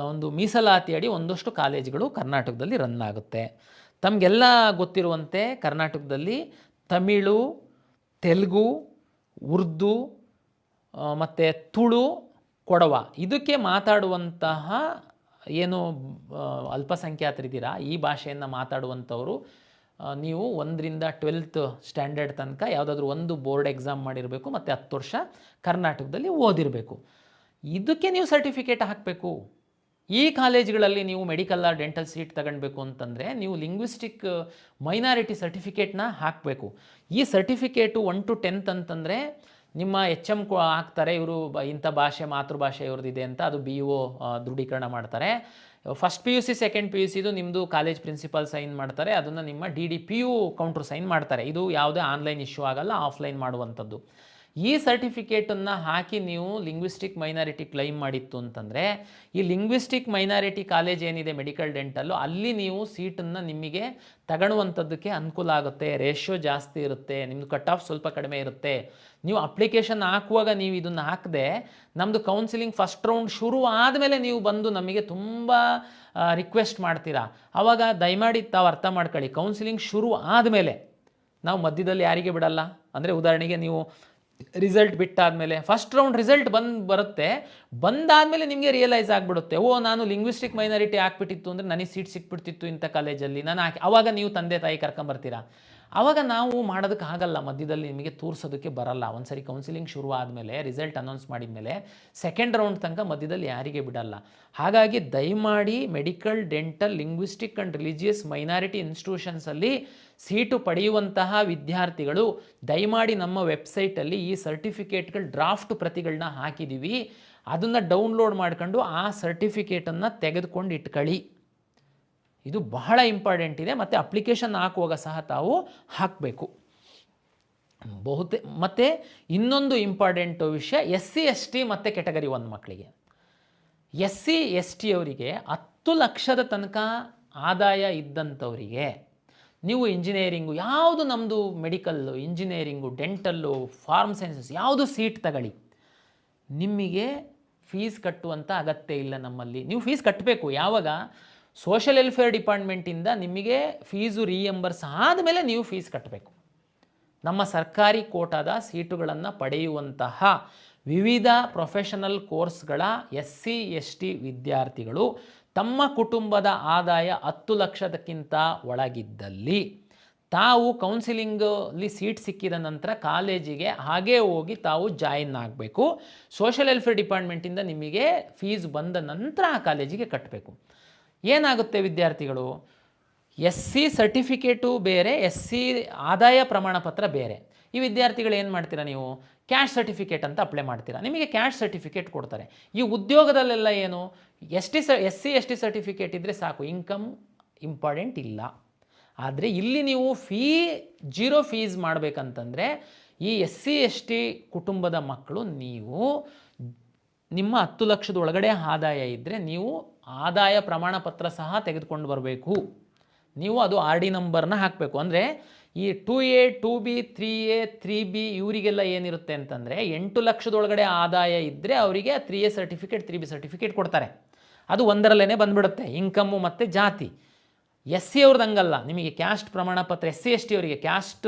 ಒಂದು ಮೀಸಲಾತಿ ಅಡಿ ಒಂದಷ್ಟು ಕಾಲೇಜುಗಳು ಕರ್ನಾಟಕದಲ್ಲಿ ರನ್ ಆಗುತ್ತೆ. ತಮಗೆಲ್ಲ ಗೊತ್ತಿರುವಂತೆ ಕರ್ನಾಟಕದಲ್ಲಿ ತಮಿಳು, ತೆಲುಗು, ಉರ್ದು ಮತ್ತು ತುಳು, ಕೊಡವ ಇದಕ್ಕೆ ಮಾತಾಡುವಂತಹ ಏನು ಅಲ್ಪಸಂಖ್ಯಾತರಿದ್ದೀರಾ ಈ ಭಾಷೆಯನ್ನು ಮಾತಾಡುವಂಥವರು ನೀವು 1ರಿಂದ 12th ಸ್ಟ್ಯಾಂಡರ್ಡ್ ತನಕ ಯಾವುದಾದ್ರೂ ಒಂದು ಬೋರ್ಡ್ ಎಕ್ಸಾಮ್ ಮಾಡಿರಬೇಕು ಮತ್ತು 10 ವರ್ಷ ಕರ್ನಾಟಕದಲ್ಲಿ ಓದಿರಬೇಕು. ಇದಕ್ಕೆ ನೀವು ಸರ್ಟಿಫಿಕೇಟ್ ಹಾಕಬೇಕು. ಈ ಕಾಲೇಜ್ಗಳಲ್ಲಿ ನೀವು ಮೆಡಿಕಲ್ ಆರ್ ಡೆಂಟಲ್ ಸೀಟ್ ತಗೊಳ್ಬೇಕು ಅಂತಂದರೆ ನೀವು ಲಿಂಗ್ವಿಸ್ಟಿಕ್ ಮೈನಾರಿಟಿ ಸರ್ಟಿಫಿಕೇಟ್ನ ಹಾಕಬೇಕು. ಈ ಸರ್ಟಿಫಿಕೇಟು 1 to 10th ಅಂತಂದರೆ ನಿಮ್ಮ HM ಹಾಕ್ತಾರೆ, ಇವರು ಇಂಥ ಭಾಷೆ ಮಾತೃಭಾಷೆ ಇವ್ರದ್ದಿದೆ ಅಂತ, ಅದು BO ದೃಢೀಕರಣ ಮಾಡ್ತಾರೆ. ಫಸ್ಟ್ PUC ಸೆಕೆಂಡ್ PUCದು ನಿಮ್ಮದು ಕಾಲೇಜ್ ಪ್ರಿನ್ಸಿಪಾಲ್ ಸೈನ್ ಮಾಡ್ತಾರೆ, ಅದನ್ನು ನಿಮ್ಮ DDPU ಕೌಂಟ್ರ್ ಸೈನ್ ಮಾಡ್ತಾರೆ. ಇದು ಯಾವುದೇ ಆನ್ಲೈನ್ ಇಶ್ಯೂ ಆಗಲ್ಲ, ಆಫ್ಲೈನ್ ಮಾಡುವಂಥದ್ದು. ಈ ಸರ್ಟಿಫಿಕೇಟನ್ನು ಹಾಕಿ ನೀವು ಲಿಂಗ್ವಿಸ್ಟಿಕ್ ಮೈನಾರಿಟಿ ಕ್ಲೈಮ್ ಮಾಡಿತ್ತು ಅಂತಂದರೆ ಈ ಲಿಂಗ್ವಿಸ್ಟಿಕ್ ಮೈನಾರಿಟಿ ಕಾಲೇಜ್ ಏನಿದೆ ಮೆಡಿಕಲ್ ಡೆಂಟಲ್ಲು, ಅಲ್ಲಿ ನೀವು ಸೀಟನ್ನು ನಿಮಗೆ ತಗೊಳ್ಳುವಂಥದ್ದಕ್ಕೆ ಅನುಕೂಲ ಆಗುತ್ತೆ. ರೇಷಿಯೋ ಜಾಸ್ತಿ ಇರುತ್ತೆ, ನಿಮ್ಮದು ಕಟ್ ಆಫ್ ಸ್ವಲ್ಪ ಕಡಿಮೆ ಇರುತ್ತೆ. ನೀವು ಅಪ್ಲಿಕೇಶನ್ ಹಾಕುವಾಗ ನೀವು ಇದನ್ನು ಹಾಕದೆ ನಮ್ಮದು ಕೌನ್ಸಿಲಿಂಗ್ ಫಸ್ಟ್ ರೌಂಡ್ ಶುರು ಆದಮೇಲೆ ನೀವು ಬಂದು ನಮಗೆ ತುಂಬ ರಿಕ್ವೆಸ್ಟ್ ಮಾಡ್ತೀರಾ. ಆವಾಗ ದಯಮಾಡಿ ತಾವು ಅರ್ಥ ಮಾಡ್ಕೊಳ್ಳಿ, ಕೌನ್ಸಿಲಿಂಗ್ ಶುರು ಆದಮೇಲೆ ನಾವು ಮಧ್ಯದಲ್ಲಿ ಯಾರಿಗೆ ಬಿಡಲ್ಲ. ಅಂದರೆ ಉದಾಹರಣೆಗೆ ನೀವು ರಿಸಲ್ಟ್ ಬಿಟ್ಟಾದಮೇಲೆ ಫಸ್ಟ್ ರೌಂಡ್ ರಿಸಲ್ಟ್ ಬರುತ್ತೆ, ಬಂದಾದಮೇಲೆ ನಿಮಗೆ ರಿಯಲೈಸ್ ಆಗಿಬಿಡುತ್ತೆ, ಓ ನಾನು ಲಿಂಗ್ವಿಸ್ಟಿಕ್ ಮೈನಾರಿಟಿ ಹಾಕ್ಬಿಟ್ಟಿತ್ತು ಅಂದರೆ ನನಗೆ ಸೀಟ್ ಸಿಕ್ಬಿಡ್ತಿತ್ತು ಇಂಥ ಕಾಲೇಜಲ್ಲಿ ನಾನು ಆವಾಗ ನೀವು ತಂದೆ ತಾಯಿ ಕರ್ಕೊಂಬರ್ತೀರಾ. ಆವಾಗ ನಾವು ಮಾಡೋದಕ್ಕೆ ಆಗಲ್ಲ, ಮಧ್ಯದಲ್ಲಿ ನಿಮಗೆ ತೋರಿಸೋದಕ್ಕೆ ಬರಲ್ಲ. ಒಂದು ಸರಿ ಕೌನ್ಸಿಲಿಂಗ್ ಶುರು ಆದಮೇಲೆ ರಿಸಲ್ಟ್ ಅನೌನ್ಸ್ ಮಾಡಿದ ಮೇಲೆ ಸೆಕೆಂಡ್ ರೌಂಡ್ ತನಕ ಮಧ್ಯದಲ್ಲಿ ಯಾರಿಗೆ ಬಿಡಲ್ಲ. ಹಾಗಾಗಿ ದಯಮಾಡಿ medical, dental, linguistic and religious minority ಇನ್ಸ್ಟಿಟ್ಯೂಷನ್ಸಲ್ಲಿ ಸೀಟು ಪಡೆಯುವಂತಹ ವಿದ್ಯಾರ್ಥಿಗಳು ದಯಮಾಡಿ ನಮ್ಮ ವೆಬ್ಸೈಟಲ್ಲಿ ಈ ಸರ್ಟಿಫಿಕೇಟ್ಗಳ ಡ್ರಾಫ್ಟ್ ಪ್ರತಿಗಳನ್ನ ಹಾಕಿದ್ದೀವಿ, ಅದನ್ನು ಡೌನ್ಲೋಡ್ ಮಾಡ್ಕೊಂಡು ಆ ಸರ್ಟಿಫಿಕೇಟನ್ನು ತೆಗೆದುಕೊಂಡು ಇಟ್ಕೊಳ್ಳಿ. ಇದು ಬಹಳ ಇಂಪಾರ್ಟೆಂಟ್ ಇದೆ. ಮತ್ತು ಅಪ್ಲಿಕೇಶನ್ ಹಾಕುವಾಗ ಸಹ ತಾವು ಹಾಕಬೇಕು. ಮತ್ತು ಇನ್ನೊಂದು ಇಂಪಾರ್ಟೆಂಟ್ ವಿಷಯ, SC ST ಮತ್ತು ಕ್ಯಾಟಗರಿ 1 ಮಕ್ಕಳಿಗೆ, SC ST ಅವರಿಗೆ 10 ಲಕ್ಷದ ತನಕ ಆದಾಯ ಇದ್ದಂಥವರಿಗೆ ನೀವು ಇಂಜಿನಿಯರಿಂಗು ಯಾವುದು ನಮ್ಮದು medical, engineering, dental, pharm sciences ಯಾವುದು ಸೀಟ್ ತಗೊಳ್ಳಿ, ನಿಮಗೆ ಫೀಸ್ ಕಟ್ಟುವಂಥ ಅಗತ್ಯ ಇಲ್ಲ. ನಮ್ಮಲ್ಲಿ ನೀವು ಫೀಸ್ ಕಟ್ಟಬೇಕು. ಯಾವಾಗ ಸೋಷಲ್ ವೆಲ್ಫೇರ್ ಡಿಪಾರ್ಟ್ಮೆಂಟಿಂದ ನಿಮಗೆ ಫೀಸು ರೀಎಂಬರ್ಸ್ ಆದಮೇಲೆ ನೀವು ಫೀಸ್ ಕಟ್ಟಬೇಕು. ನಮ್ಮ ಸರ್ಕಾರಿ ಕೋಟಾದ ಸೀಟುಗಳನ್ನು ಪಡೆಯುವಂತಹ ವಿವಿಧ ಪ್ರೊಫೆಷನಲ್ ಕೋರ್ಸ್ಗಳ SC ST ವಿದ್ಯಾರ್ಥಿಗಳು ತಮ್ಮ ಕುಟುಂಬದ ಆದಾಯ 10 ಲಕ್ಷದಕ್ಕಿಂತ ಒಳಗಿದ್ದಲ್ಲಿ ತಾವು ಕೌನ್ಸಿಲಿಂಗಲ್ಲಿ ಸೀಟ್ ಸಿಕ್ಕಿದ ನಂತರ ಕಾಲೇಜಿಗೆ ಹಾಗೇ ಹೋಗಿ ತಾವು ಜಾಯಿನ್ ಆಗಬೇಕು. ಸೋಷಲ್ ವೆಲ್ಫೇರ್ ಡಿಪಾರ್ಟ್ಮೆಂಟಿಂದ ನಿಮಗೆ ಫೀಸ್ ಬಂದ ನಂತರ ಆ ಕಾಲೇಜಿಗೆ ಕಟ್ಟಬೇಕು. ಏನಾಗುತ್ತೆ ವಿದ್ಯಾರ್ಥಿಗಳು, SC ಸರ್ಟಿಫಿಕೇಟು ಬೇರೆ, SC ಆದಾಯ ಪ್ರಮಾಣ ಪತ್ರ ಬೇರೆ. ಈ ವಿದ್ಯಾರ್ಥಿಗಳು ಏನು ಮಾಡ್ತೀರಾ, ನೀವು ಕ್ಯಾಶ್ ಸರ್ಟಿಫಿಕೇಟ್ ಅಂತ ಅಪ್ಲೈ ಮಾಡ್ತೀರಾ, ನಿಮಗೆ ಕ್ಯಾಶ್ ಸರ್ಟಿಫಿಕೇಟ್ ಕೊಡ್ತಾರೆ. ಈ ಉದ್ಯೋಗದಲ್ಲೆಲ್ಲ ಏನು SC ST ಸರ್ಟಿಫಿಕೇಟ್ ಇದ್ದರೆ ಸಾಕು, ಇನ್ಕಮ್ ಇಂಪಾರ್ಟೆಂಟ್ ಇಲ್ಲ. ಆದರೆ ಇಲ್ಲಿ ನೀವು ಜೀರೋ ಫೀಸ್ ಮಾಡಬೇಕಂತಂದರೆ ಈ SC ST ಕುಟುಂಬದ ಮಕ್ಕಳು ನೀವು ನಿಮ್ಮ 10 ಲಕ್ಷದ ಒಳಗಡೆ ಆದಾಯ ಇದ್ದರೆ ನೀವು ಆದಾಯ ಪ್ರಮಾಣ ಪತ್ರ ಸಹ ತೆಗೆದುಕೊಂಡು ಬರಬೇಕು. ನೀವು ಅದು RD ನಂಬರ್ನ ಹಾಕಬೇಕು. ಅಂದರೆ ಈ 2A 2B 3A 3B ಇವರಿಗೆಲ್ಲ ಏನಿರುತ್ತೆ ಅಂತಂದರೆ 8 ಲಕ್ಷದೊಳಗಡೆ ಆದಾಯ ಇದ್ದರೆ ಅವರಿಗೆ 3A ಸರ್ಟಿಫಿಕೇಟ್ 3B ಸರ್ಟಿಫಿಕೇಟ್ ಕೊಡ್ತಾರೆ. ಅದು ಒಂದರಲ್ಲೇ ಬಂದುಬಿಡುತ್ತೆ, ಇನ್ಕಮ್ಮು ಮತ್ತು ಜಾತಿ. SC ಅವ್ರದ್ದು ಹಂಗಲ್ಲ, ನಿಮಗೆ ಕ್ಯಾಸ್ಟ್ ಪ್ರಮಾಣ ಪತ್ರ, SC ST ಅವರಿಗೆ ಕ್ಯಾಸ್ಟ್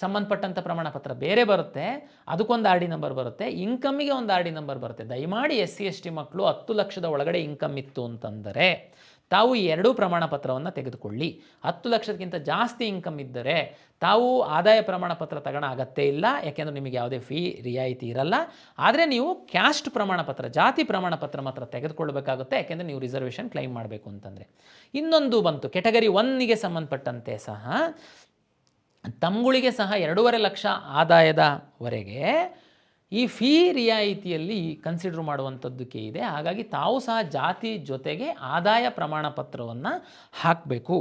ಸಂಬಂಧಪಟ್ಟಂಥ ಪ್ರಮಾಣ ಪತ್ರ ಬೇರೆ ಬರುತ್ತೆ, ಅದಕ್ಕೊಂದು RD ನಂಬರ್ ಬರುತ್ತೆ, ಇನ್ಕಮ್ಮಿಗೆ ಒಂದು RD ನಂಬರ್ ಬರುತ್ತೆ. ದಯಮಾಡಿ SC ST ಮಕ್ಕಳು 10 ಲಕ್ಷದ ಒಳಗಡೆ ಇನ್ಕಮ್ ಇತ್ತು ಅಂತಂದರೆ ತಾವು ಈ ಎರಡೂ ಪ್ರಮಾಣ ಪತ್ರವನ್ನು ತೆಗೆದುಕೊಳ್ಳಿ. 10 ಲಕ್ಷಕ್ಕಿಂತ ಜಾಸ್ತಿ ಇನ್ಕಮ್ ಇದ್ದರೆ ತಾವು ಆದಾಯ ಪ್ರಮಾಣ ಪತ್ರ ತಗೊಳ್ಳೋ ಅಗತ್ಯ ಇಲ್ಲ, ಯಾಕೆಂದರೆ ನಿಮಗೆ ಯಾವುದೇ ಫೀ ರಿಯಾಯಿತಿ ಇರಲ್ಲ. ಆದರೆ ನೀವು ಕ್ಯಾಸ್ಟ್ ಪ್ರಮಾಣ ಪತ್ರ, ಜಾತಿ ಪ್ರಮಾಣ ಪತ್ರ ಮಾತ್ರ ತೆಗೆದುಕೊಳ್ಬೇಕಾಗುತ್ತೆ, ಯಾಕೆಂದರೆ ನೀವು ರಿಸರ್ವೇಷನ್ ಕ್ಲೈಮ್ ಮಾಡಬೇಕು ಅಂತಂದರೆ. ಇನ್ನೊಂದು ಬಂತು ಕ್ಯಾಟಗರಿ 1ಗೆ ಸಂಬಂಧಪಟ್ಟಂತೆ ಸಹ ತಮ್ಗಳಿಗೆ ಸಹ 2.5 ಲಕ್ಷ ಆದಾಯದವರೆಗೆ ಈ ಫೀ ರಿಯಾಯಿತಿಯಲ್ಲಿ ಕನ್ಸಿಡರ್ ಮಾಡುವಂಥದ್ದಕ್ಕೆ ಇದೆ. ಹಾಗಾಗಿ ತಾವು ಸಹ ಜಾತಿ ಜೊತೆಗೆ ಆದಾಯ ಪ್ರಮಾಣ ಪತ್ರವನ್ನು ಹಾಕಬೇಕು.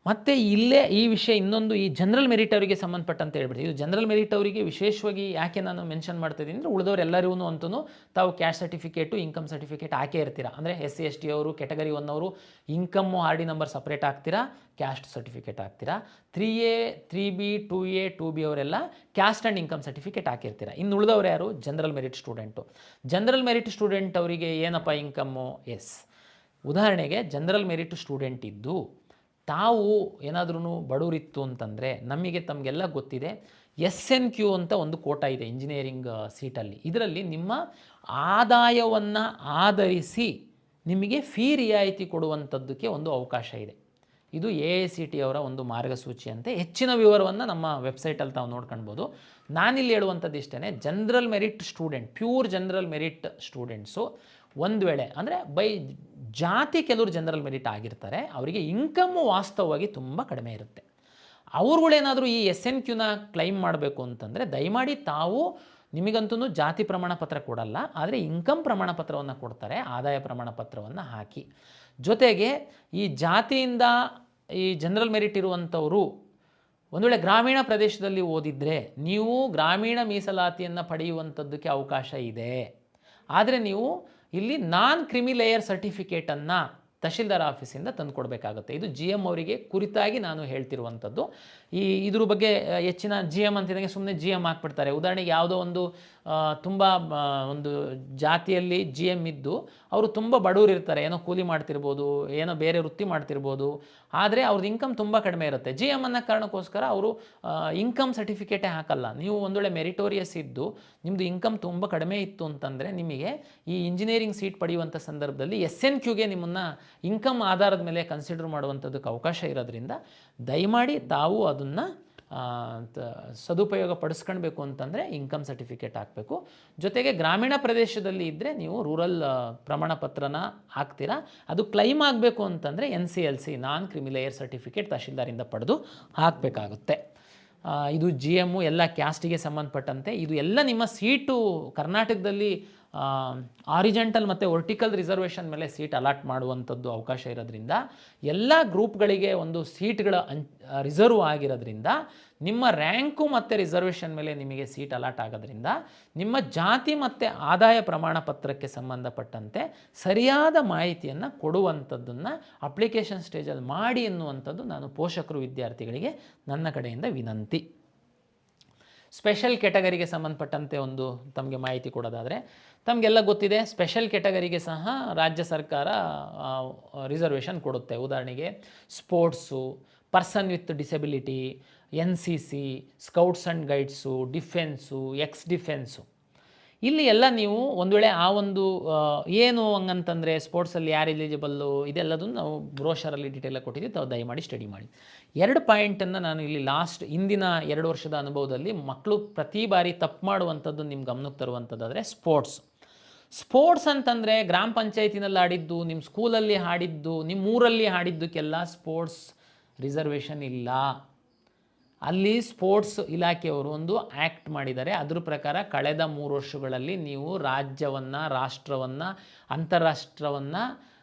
ಮತ್ತು ಇಲ್ಲೇ ಈ ವಿಷಯ ಇನ್ನೊಂದು, ಈ ಜನರಲ್ ಮೆರಿಟ್ ಅವರಿಗೆ ಸಂಬಂಧಪಟ್ಟಂತೆ ಹೇಳ್ಬಿಡ್ತೀವಿ. ಇದು ಜನರಲ್ ಮೆರಿಟ್ ಅವರಿಗೆ ವಿಶೇಷವಾಗಿ ಯಾಕೆ ನಾನು ಮೆನ್ಷನ್ ಮಾಡ್ತಾಯಿದ್ದೀನಿ ಅಂದರೆ, ಉಳಿದವರು ಎಲ್ಲರಿಗೂ ಅಂತೂ ತಾವು ಕ್ಯಾಸ್ಟ್ ಸರ್ಟಿಫಿಕೇಟು, ಇನ್ಕಮ್ ಸರ್ಟಿಫಿಕೇಟ್ ಹಾಕೇ ಇರ್ತೀರ. ಅಂದರೆ SC ST ಅವರು ಕೆಟಗರಿ 1 ಅವರು ಇನ್ಕಮ್ಮು RD ನಂಬರ್ ಸಪ್ರೇಟ್ ಹಾಕ್ತೀರಾ, ಕ್ಯಾಸ್ಟ್ ಸರ್ಟಿಫಿಕೇಟ್ ಹಾಕ್ತೀರಾ. 3A 3B 2A 2B ಅವರೆಲ್ಲ ಕ್ಯಾಸ್ಟ್ ಆ್ಯಂಡ್ ಇನ್ಕಮ್ ಸರ್ಟಿಫಿಕೇಟ್ ಹಾಕಿರ್ತೀರ. ಇನ್ನು ಉಳಿದವರು ಯಾರು? General merit student. General merit student ಅವರಿಗೆ ಏನಪ್ಪ ಇನ್ಕಮ್ಮು? ಎಸ್, ಉದಾಹರಣೆಗೆ ಜನರಲ್ ಮೆರಿಟ್ ಸ್ಟೂಡೆಂಟ್ ಇದ್ದು ತಾವು ಏನಾದ್ರೂ ಬಡವರಿತ್ತು ಅಂತಂದರೆ, ನಮಗೆ ತಮಗೆಲ್ಲ ಗೊತ್ತಿದೆ SNQ ಅಂತ ಒಂದು ಕೋಟಾ ಇದೆ ಇಂಜಿನಿಯರಿಂಗ್ ಸೀಟಲ್ಲಿ. ಇದರಲ್ಲಿ ನಿಮ್ಮ ಆದಾಯವನ್ನು ಆಧರಿಸಿ ನಿಮಗೆ ಫೀ ರಿಯಾಯಿತಿ ಕೊಡುವಂಥದ್ದಕ್ಕೆ ಒಂದು ಅವಕಾಶ ಇದೆ. ಇದು AICT ಅವರ ಒಂದು ಮಾರ್ಗಸೂಚಿ ಅಂತೆ. ಹೆಚ್ಚಿನ ವಿವರವನ್ನು ನಮ್ಮ ವೆಬ್ಸೈಟಲ್ಲಿ ತಾವು ನೋಡ್ಕೊಳ್ಬೋದು. ನಾನಿಲ್ಲಿ ಹೇಳುವಂಥದ್ದು ಇಷ್ಟೇ, general merit student, pure general merit students ಒಂದು ವೇಳೆ ಅಂದರೆ ಬೈ ಜಾತಿ ಕೆಲವರು ಜನರಲ್ ಮೆರಿಟ್ ಆಗಿರ್ತಾರೆ, ಅವರಿಗೆ ಇನ್ಕಮ್ಮು ವಾಸ್ತವವಾಗಿ ತುಂಬ ಕಡಿಮೆ ಇರುತ್ತೆ. ಅವ್ರುಗಳೇನಾದರೂ ಈ SNQನ ಕ್ಲೈಮ್ ಮಾಡಬೇಕು ಅಂತಂದರೆ ದಯಮಾಡಿ ತಾವು, ನಿಮಗಂತೂ ಜಾತಿ ಪ್ರಮಾಣ ಪತ್ರ ಕೊಡಲ್ಲ, ಆದರೆ ಇನ್ಕಮ್ ಪ್ರಮಾಣ ಪತ್ರವನ್ನು ಕೊಡ್ತಾರೆ, ಆದಾಯ ಪ್ರಮಾಣ ಪತ್ರವನ್ನು ಹಾಕಿ. ಜೊತೆಗೆ ಈ ಜಾತಿಯಿಂದ ಈ ಜನರಲ್ ಮೆರಿಟ್ ಇರುವಂಥವರು ಒಂದು ವೇಳೆ ಗ್ರಾಮೀಣ ಪ್ರದೇಶದಲ್ಲಿ ಓದಿದರೆ ನೀವು ಗ್ರಾಮೀಣ ಮೀಸಲಾತಿಯನ್ನು ಪಡೆಯುವಂಥದ್ದಕ್ಕೆ ಅವಕಾಶ ಇದೆ. ಆದರೆ ನೀವು ಇಲ್ಲಿ ನಾನ್ ಕ್ರಿಮಿ ಲೇಯರ್ ಸರ್ಟಿಫಿಕೇಟನ್ನು ತಹಶೀಲ್ದಾರ್ ಆಫೀಸಿಂದ ತಂದು ಕೊಡಬೇಕಾಗುತ್ತೆ. ಇದು GM ಅವರಿಗೆ ಕುರಿತಾಗಿ ನಾನು ಹೇಳ್ತಿರುವಂಥದ್ದು. ಇದ್ರ ಬಗ್ಗೆ ಹೆಚ್ಚಿನ GM ಅಂತಿದ್ದಂಗೆ ಸುಮ್ಮನೆ GM ಹಾಕ್ಬಿಡ್ತಾರೆ. ಉದಾಹರಣೆಗೆ ಯಾವುದೋ ಒಂದು ತುಂಬ ಒಂದು ಜಾತಿಯಲ್ಲಿ GM ಇದ್ದು ಅವರು ತುಂಬ ಬಡವರು ಇರ್ತಾರೆ, ಏನೋ ಕೂಲಿ ಮಾಡ್ತಿರ್ಬೋದು, ಏನೋ ಬೇರೆ ವೃತ್ತಿ ಮಾಡ್ತಿರ್ಬೋದು, ಆದರೆ ಅವ್ರದ್ದು ಇನ್ಕಮ್ ತುಂಬ ಕಡಿಮೆ ಇರುತ್ತೆ. GM ಅನ್ನೋ ಕಾರಣಕ್ಕೋಸ್ಕರ ಅವರು ಇನ್ಕಮ್ ಸರ್ಟಿಫಿಕೇಟೇ ಹಾಕಲ್ಲ. ನೀವು ಒಂದು ವೇಳೆ ಮೆರಿಟೋರಿಯಸ್ ಇದ್ದು ನಿಮ್ಮದು ಇನ್ಕಮ್ ತುಂಬ ಕಡಿಮೆ ಇತ್ತು ಅಂತಂದರೆ ನಿಮಗೆ ಈ ಇಂಜಿನಿಯರಿಂಗ್ ಸೀಟ್ ಪಡೆಯುವಂಥ ಸಂದರ್ಭದಲ್ಲಿ SNQಗೆ ನಿಮ್ಮನ್ನು ಇನ್ಕಮ್ ಆಧಾರದ ಮೇಲೆ ಕನ್ಸಿಡರ್ ಮಾಡುವಂಥದ್ದಕ್ಕೆ ಅವಕಾಶ ಇರೋದ್ರಿಂದ ದಯಮಾಡಿ ತಾವು ಅದನ್ನು ಸದುಪಯೋಗ ಪಡಿಸ್ಕೊಳ್ಬೇಕು ಅಂತಂದರೆ ಇನ್ಕಮ್ ಸರ್ಟಿಫಿಕೇಟ್ ಹಾಕಬೇಕು. ಜೊತೆಗೆ ಗ್ರಾಮೀಣ ಪ್ರದೇಶದಲ್ಲಿ ಇದ್ದರೆ ನೀವು ರೂರಲ್ ಪ್ರಮಾಣ ಪತ್ರನ ಹಾಕ್ತೀರಾ. ಅದು ಕ್ಲೈಮ್ ಆಗಬೇಕು ಅಂತಂದರೆ NCLC ನಾನ್ ಕ್ರಿಮಿಲೇಯರ್ ಸರ್ಟಿಫಿಕೇಟ್ ತಹಶೀಲ್ದಾರಿಂದ ಪಡೆದು ಹಾಕಬೇಕಾಗುತ್ತೆ. ಇದು GM ಎಲ್ಲ ಕ್ಯಾಸ್ಟಿಗೆ ಸಂಬಂಧಪಟ್ಟಂತೆ. ಇದು ಎಲ್ಲ ನಿಮ್ಮ ಸೀಟು ಕರ್ನಾಟಕದಲ್ಲಿ ಆರಿಜೆಂಟಲ್ ಮತ್ತು ವರ್ಟಿಕಲ್ ರಿಸರ್ವೇಷನ್ ಮೇಲೆ ಸೀಟ್ ಅಲಾಟ್ ಮಾಡುವಂಥದ್ದು ಅವಕಾಶ ಇರೋದ್ರಿಂದ ಎಲ್ಲ ಗ್ರೂಪ್ಗಳಿಗೆ ಒಂದು ಸೀಟ್ಗಳ ರಿಸರ್ವ್ ಆಗಿರೋದ್ರಿಂದ ನಿಮ್ಮ ರ್ಯಾಂಕು ಮತ್ತು ರಿಸರ್ವೇಷನ್ ಮೇಲೆ ನಿಮಗೆ ಸೀಟ್ ಅಲಾಟ್ ಆಗೋದ್ರಿಂದ ನಿಮ್ಮ ಜಾತಿ ಮತ್ತು ಆದಾಯ ಪ್ರಮಾಣ ಪತ್ರಕ್ಕೆ ಸಂಬಂಧಪಟ್ಟಂತೆ ಸರಿಯಾದ ಮಾಹಿತಿಯನ್ನು ಕೊಡುವಂಥದ್ದನ್ನು ಅಪ್ಲಿಕೇಶನ್ ಸ್ಟೇಜಲ್ಲಿ ಮಾಡಿ ಎನ್ನುವಂಥದ್ದು ನಾನು ಪೋಷಕರು ವಿದ್ಯಾರ್ಥಿಗಳಿಗೆ ನನ್ನ ಕಡೆಯಿಂದ ವಿನಂತಿ. ಸ್ಪೆಷಲ್ ಕೆಟಗರಿಗೆ ಸಂಬಂಧಪಟ್ಟಂತೆ ಒಂದು ತಮಗೆ ಮಾಹಿತಿ ಕೊಡೋದಾದರೆ, ತಮಗೆಲ್ಲ ಗೊತ್ತಿದೆ ಸ್ಪೆಷಲ್ ಕೆಟಗರಿಗೆ ಸಹ ರಾಜ್ಯ ಸರ್ಕಾರ ರಿಸರ್ವೇಷನ್ ಕೊಡುತ್ತೆ. ಉದಾಹರಣೆಗೆ sports, person with disability, NCC, scouts and guides, defence, defence, ಇಲ್ಲಿ ಎಲ್ಲ ನೀವು ಒಂದು ವೇಳೆ ಆ ಒಂದು ಏನು ಹಂಗಂತಂದರೆ ಸ್ಪೋರ್ಟ್ಸಲ್ಲಿ ಯಾರು ಎಲಿಜಿಬಲ್ಲು ಇದೆಲ್ಲದನ್ನು ನಾವು ಬ್ರೋಷರಲ್ಲಿ ಡೀಟೇಲಾಗಿ ಕೊಟ್ಟಿದ್ದೀವಿ, ತಾವು ದಯಮಾಡಿ ಸ್ಟಡಿ ಮಾಡಿ. 2 ಪಾಯಿಂಟನ್ನು ನಾನು ಇಲ್ಲಿ ಹಿಂದಿನ 2 ವರ್ಷದ ಅನುಭವದಲ್ಲಿ ಮಕ್ಕಳು ಪ್ರತಿ ಬಾರಿ ತಪ್ಪು ಮಾಡುವಂಥದ್ದು ನಿಮ್ಮ ಗಮನಕ್ಕೆ ತರುವಂಥದ್ದಾದರೆ ಸ್ಪೋರ್ಟ್ಸ್ ಅಂತಂದರೆ ಗ್ರಾಮ ಪಂಚಾಯತಿನಲ್ಲಿ ಆಡಿದ್ದು, ನಿಮ್ಮ ಸ್ಕೂಲಲ್ಲಿ ಆಡಿದ್ದು, ನಿಮ್ಮ ಊರಲ್ಲಿ ಆಡಿದ್ದಕ್ಕೆಲ್ಲ ಸ್ಪೋರ್ಟ್ಸ್ ರಿಸರ್ವೇಷನ್ ಇಲ್ಲ. ಅಲ್ಲಿ ಸ್ಪೋರ್ಟ್ಸ್ ಇಲಾಖೆಯವರು ಒಂದು ಆ್ಯಕ್ಟ್ ಮಾಡಿದ್ದಾರೆ. ಅದ್ರ ಪ್ರಕಾರ ಕಳೆದ 3 ವರ್ಷಗಳಲ್ಲಿ ನೀವು ರಾಜ್ಯವನ್ನು, ರಾಷ್ಟ್ರವನ್ನು, ಅಂತಾರಾಷ್ಟ್ರವನ್ನು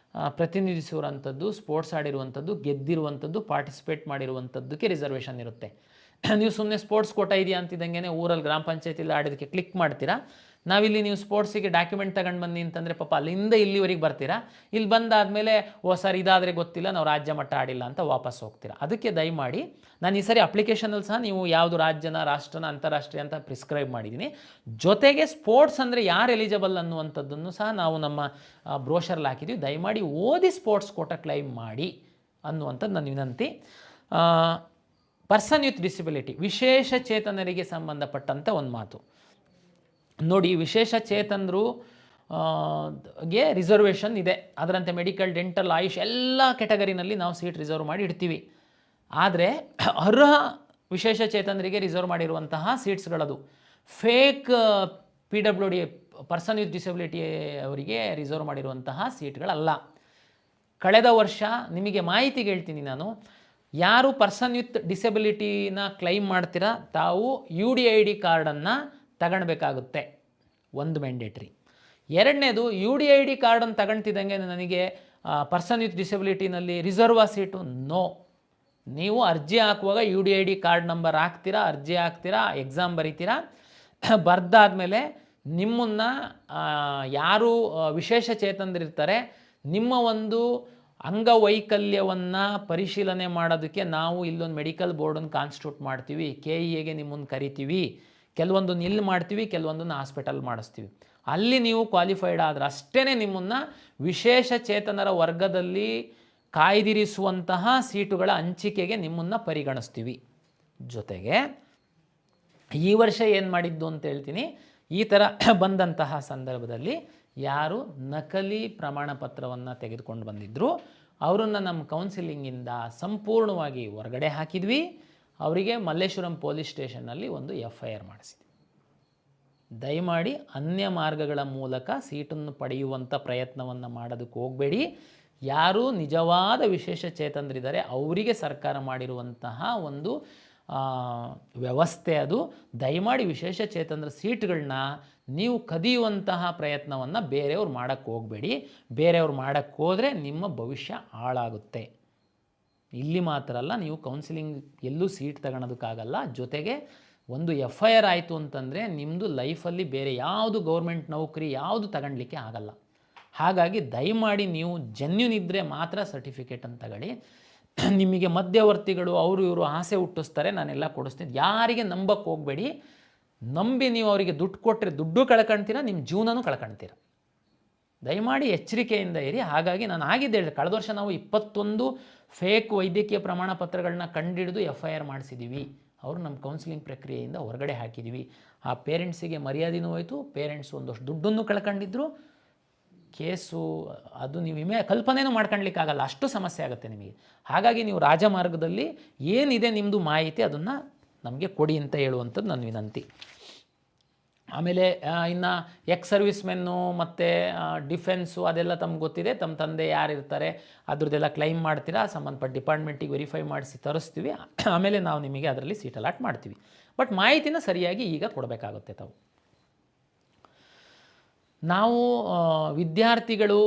ಪ್ರತಿನಿಧಿಸಿರುವಂಥದ್ದು, ಸ್ಪೋರ್ಟ್ಸ್ ಆಡಿರುವಂಥದ್ದು, ಗೆದ್ದಿರುವಂಥದ್ದು, ಪಾರ್ಟಿಸಿಪೇಟ್ ಮಾಡಿರುವಂಥದ್ದಕ್ಕೆ ರಿಸರ್ವೇಷನ್ ಇರುತ್ತೆ. ನೀವು ಸುಮ್ಮನೆ ಸ್ಪೋರ್ಟ್ಸ್ ಕೋಟಾ ಇದೆಯಾ ಅಂತಿದ್ದಂಗೆ ಊರಲ್ಲಿ ಗ್ರಾಮ ಪಂಚಾಯತಿಯಲ್ಲಿ ಆಡೋದಕ್ಕೆ ಕ್ಲಿಕ್ ಮಾಡ್ತೀರಾ. ನಾವಿಲ್ಲಿ ನೀವು ಸ್ಪೋರ್ಟ್ಸಿಗೆ ಡಾಕ್ಯುಮೆಂಟ್ ತಗೊಂಡು ಬನ್ನಿ ಅಂತಂದರೆ ಪಾಪ ಅಲ್ಲಿಂದ ಇಲ್ಲಿವರೆಗೆ ಬರ್ತೀರಾ. ಇಲ್ಲಿ ಬಂದಾದಮೇಲೆ ಸರ್ ಇದಾದರೆ ಗೊತ್ತಿಲ್ಲ, ನಾವು ರಾಜ್ಯ ಮಟ್ಟ ಆಡಿಲ್ಲ ಅಂತ ವಾಪಸ್ ಹೋಗ್ತೀರಾ. ಅದಕ್ಕೆ ದಯಮಾಡಿ ನಾನು ಈ ಸರಿ ಅಪ್ಲಿಕೇಶನಲ್ಲಿ ಸಹ ನೀವು ಯಾವುದು ರಾಜ್ಯನ, ರಾಷ್ಟ್ರನ, ಅಂತಾರಾಷ್ಟ್ರೀಯ ಅಂತ ಪ್ರಿಸ್ಕ್ರೈಬ್ ಮಾಡಿದ್ದೀನಿ. ಜೊತೆಗೆ ಸ್ಪೋರ್ಟ್ಸ್ ಅಂದರೆ ಯಾರು ಎಲಿಜಿಬಲ್ ಅನ್ನುವಂಥದ್ದನ್ನು ಸಹ ನಾವು ನಮ್ಮ ಬ್ರೋಷರಲ್ಲಿ ಹಾಕಿದ್ದೀವಿ. ದಯಮಾಡಿ ಓದಿ ಸ್ಪೋರ್ಟ್ಸ್ ಕೋಟಾ ಕ್ಲೈಮ್ ಮಾಡಿ ಅನ್ನುವಂಥದ್ದು ನನ್ನ ವಿನಂತಿ. ಪರ್ಸನ್ ವಿತ್ ಡಿಸಬಿಲಿಟಿ, ವಿಶೇಷ ಚೇತನರಿಗೆ ಸಂಬಂಧಪಟ್ಟಂಥ ಒಂದು ಮಾತು ನೋಡಿ. ವಿಶೇಷ ಚೇತನರು ಗೆ ರಿಸರ್ವೇಷನ್ ಇದೆ. ಅದರಂತೆ ಮೆಡಿಕಲ್, ಡೆಂಟಲ್, ಆಯುಷ್ ಎಲ್ಲ ಕೆಟಗರಿನಲ್ಲಿ ನಾವು ಸೀಟ್ ರಿಸರ್ವ್ ಮಾಡಿ ಇಡ್ತೀವಿ. ಆದರೆ ಅರ್ಹ ವಿಶೇಷ ಚೇತನರಿಗೆ ರಿಸರ್ವ್ ಮಾಡಿರುವಂತಹ ಸೀಟ್ಸ್ಗಳದು fake PWD person with disability ಅವರಿಗೆ ರಿಸರ್ವ್ ಮಾಡಿರುವಂತಹ ಸೀಟ್ಗಳಲ್ಲ. ಕಳೆದ ವರ್ಷ ನಿಮಗೆ ಮಾಹಿತಿಗೆ ಹೇಳ್ತೀನಿ ನಾನು, ಯಾರು ಪರ್ಸನ್ ವಿತ್ ಡಿಸಬಿಲಿಟಿನ ಕ್ಲೈಮ್ ಮಾಡ್ತೀರಾ ತಾವು UDID ಕಾರ್ಡನ್ನು ತಗೊಳ್ಬೇಕಾಗುತ್ತೆ, ಒಂದು ಮ್ಯಾಂಡೇಟ್ರಿ. ಎರಡನೇದು UDID ಕಾರ್ಡನ್ನು ತಗೊಳ್ತಿದ್ದಂಗೆ ನನಗೆ ಪರ್ಸನ್ ವಿತ್ ಡಿಸಬಿಲಿಟಿನಲ್ಲಿ ರಿಸರ್ವ್ ಸೀಟು ನೋ, ನೀವು ಅರ್ಜಿ ಹಾಕುವಾಗ UDID ಕಾರ್ಡ್ ನಂಬರ್ ಹಾಕ್ತೀರಾ, ಅರ್ಜಿ ಹಾಕ್ತೀರಾ, ಎಕ್ಸಾಮ್ ಬರೀತೀರಾ. ಬರೆದಾದ್ಮೇಲೆ ನಿಮ್ಮನ್ನು ಯಾರು ವಿಶೇಷ ಚೇತನರಿರ್ತಾರೆ ನಿಮ್ಮ ಒಂದು ಅಂಗವೈಕಲ್ಯವನ್ನು ಪರಿಶೀಲನೆ ಮಾಡೋದಕ್ಕೆ ನಾವು ಇಲ್ಲೊಂದು ಮೆಡಿಕಲ್ ಬೋರ್ಡನ್ನು ಕಾನ್ಸ್ಟಿಟ್ಯೂಟ್ ಮಾಡ್ತೀವಿ. KEAಗೆ ನಿಮ್ಮನ್ನು ಕರಿತೀವಿ. ಕೆಲವೊಂದನ್ನು ಇಲ್ಲಿ ಮಾಡ್ತೀವಿ, ಕೆಲವೊಂದನ್ನು ಹಾಸ್ಪಿಟಲ್ ಮಾಡಿಸ್ತೀವಿ. ಅಲ್ಲಿ ನೀವು ಕ್ವಾಲಿಫೈಡ್ ಆದರೆ ಅಷ್ಟೇ ನಿಮ್ಮನ್ನು ವಿಶೇಷ ಚೇತನರ ವರ್ಗದಲ್ಲಿ ಕಾಯ್ದಿರಿಸುವಂತಹ ಸೀಟುಗಳ ಹಂಚಿಕೆಗೆ ನಿಮ್ಮನ್ನು ಪರಿಗಣಿಸ್ತೀವಿ. ಜೊತೆಗೆ ಈ ವರ್ಷ ಏನು ಮಾಡಿದ್ದು ಅಂತ ಹೇಳ್ತೀನಿ. ಈ ಥರ ಬಂದಂತಹ ಸಂದರ್ಭದಲ್ಲಿ ಯಾರು ನಕಲಿ ಪ್ರಮಾಣ ಪತ್ರವನ್ನು ತೆಗೆದುಕೊಂಡು ಬಂದಿದ್ದರು ಅವರನ್ನು ನಮ್ಮ ಕೌನ್ಸಿಲಿಂಗಿಂದ ಸಂಪೂರ್ಣವಾಗಿ ಹೊರಗಡೆ ಹಾಕಿದ್ವಿ. ಅವರಿಗೆ ಮಲ್ಲೇಶ್ವರಂ ಪೊಲೀಸ್ ಸ್ಟೇಷನ್ನಲ್ಲಿ ಒಂದು FIR ಮಾಡಿಸಿದ್ವಿ. ದಯಮಾಡಿ ಅನ್ಯ ಮಾರ್ಗಗಳ ಮೂಲಕ ಸೀಟನ್ನು ಪಡೆಯುವಂಥ ಪ್ರಯತ್ನವನ್ನು ಮಾಡೋದಕ್ಕೆ ಹೋಗಬೇಡಿ. ಯಾರು ನಿಜವಾದ ವಿಶೇಷ ಚೇತನರಿದ್ದಾರೆ ಅವರಿಗೆ ಸರ್ಕಾರ ಮಾಡಿರುವಂತಹ ಒಂದು ವ್ಯವಸ್ಥೆ ಅದು. ದಯಮಾಡಿ ವಿಶೇಷ ಚೇತನರ ಸೀಟ್ಗಳನ್ನ ನೀವು ಕದಿಯುವಂತಹ ಪ್ರಯತ್ನವನ್ನು ಬೇರೆಯವ್ರು ಮಾಡೋಕ್ಕೆ ಹೋಗಬೇಡಿ. ಬೇರೆಯವ್ರು ಮಾಡೋಕ್ಕೆ ಹೋದರೆ ನಿಮ್ಮ ಭವಿಷ್ಯ ಹಾಳಾಗುತ್ತೆ. ಇಲ್ಲಿ ಮಾತ್ರ ಅಲ್ಲ, ನೀವು ಕೌನ್ಸಿಲಿಂಗ್ ಎಲ್ಲೂ ಸೀಟ್ ತಗೊಳೋದಕ್ಕಾಗಲ್ಲ. ಜೊತೆಗೆ ಒಂದು FIR ಆಯಿತು ಅಂತಂದರೆ ನಿಮ್ಮದು ಲೈಫಲ್ಲಿ ಬೇರೆ ಯಾವುದು ಗೌರ್ಮೆಂಟ್ ನೌಕರಿ ಯಾವುದು ತಗೊಳ್ಲಿಕ್ಕೆ ಆಗಲ್ಲ. ಹಾಗಾಗಿ ದಯಮಾಡಿ ನೀವು ಜೆನ್ಯೂನ್ ಇದ್ದರೆ ಮಾತ್ರ ಸರ್ಟಿಫಿಕೇಟನ್ನು ತಗೊಳ್ಳಿ. ನಿಮಗೆ ಮಧ್ಯವರ್ತಿಗಳು ಅವರು ಇವರು ಆಸೆ ಹುಟ್ಟಿಸ್ತಾರೆ, ನಾನೆಲ್ಲ ಕೊಡಿಸ್ತೀನಿ, ಯಾರಿಗೆ ನಂಬಕ್ಕೆ ಹೋಗಬೇಡಿ. ನಂಬಿ ನೀವು ಅವರಿಗೆ ದುಡ್ಡು ಕೊಟ್ಟರೆ ದುಡ್ಡು ಕಳ್ಕೊಳ್ತೀರ, ನಿಮ್ಮ ಜೀವನನೂ ಕಳ್ಕೊಳ್ತೀರ. ದಯಮಾಡಿ ಎಚ್ಚರಿಕೆಯಿಂದ ಇರಿ. ಹಾಗಾಗಿ ನಾನು ಆಗಿದ್ದೆ ಹೇಳಿದೆ, ಕಳೆದ ವರ್ಷ ನಾವು 21 ಫೇಕ್ ವೈದ್ಯಕೀಯ ಪ್ರಮಾಣ ಪತ್ರಗಳನ್ನ ಕಂಡುಹಿಡಿದು FIR ಮಾಡಿಸಿದ್ದೀವಿ. ಅವರು ನಮ್ಮ ಕೌನ್ಸಿಲಿಂಗ್ ಪ್ರಕ್ರಿಯೆಯಿಂದ ಹೊರಗಡೆ ಹಾಕಿದ್ದೀವಿ. ಆ ಪೇರೆಂಟ್ಸಿಗೆ ಮರ್ಯಾದೆನೂ ಹೋಯಿತು, ಪೇರೆಂಟ್ಸ್ ಒಂದಷ್ಟು ದುಡ್ಡನ್ನು ಕಳ್ಕೊಂಡಿದ್ರು. ಕೇಸು ಅದು ನೀವು ಕಲ್ಪನೆಯೂ ಮಾಡ್ಕೊಳ್ಲಿಕ್ಕಾಗಲ್ಲ, ಅಷ್ಟು ಸಮಸ್ಯೆ ಆಗುತ್ತೆ ನಿಮಗೆ. ಹಾಗಾಗಿ ನೀವು ರಾಜಮಾರ್ಗದಲ್ಲಿ ಏನಿದೆ ನಿಮ್ಮದು ಮಾಹಿತಿ ಅದನ್ನು ನಮಗೆ ಕೊಡಿ ಅಂತ ಹೇಳುವಂಥದ್ದು ನನ್ನ ವಿನಂತಿ. ಆಮೇಲೆ ಇನ್ನು ಸರ್ವಿಸ್ ಮೆನ್ನು ಮತ್ತು ಡಿಫೆನ್ಸು ಅದೆಲ್ಲ ತಮ್ಗೆ ಗೊತ್ತಿದೆ. ತಮ್ಮ ತಂದೆ ಯಾರಿರ್ತಾರೆ ಅದ್ರದ್ದೆಲ್ಲ ಕ್ಲೈಮ್ ಮಾಡ್ತೀರಾ, ಸಂಬಂಧಪಟ್ಟ ಡಿಪಾರ್ಟ್ಮೆಂಟಿಗೆ ವೆರಿಫೈ ಮಾಡಿಸಿ ತರಿಸ್ತೀವಿ. ಆಮೇಲೆ ನಾವು ನಿಮಗೆ ಅದರಲ್ಲಿ ಸೀಟ್ ಅಲಾಟ್ ಮಾಡ್ತೀವಿ. ಬಟ್ ಮಾಹಿತಿನ ಸರಿಯಾಗಿ ಈಗ ಕೊಡಬೇಕಾಗುತ್ತೆ ತಾವು. ನಾವು ವಿದ್ಯಾರ್ಥಿಗಳು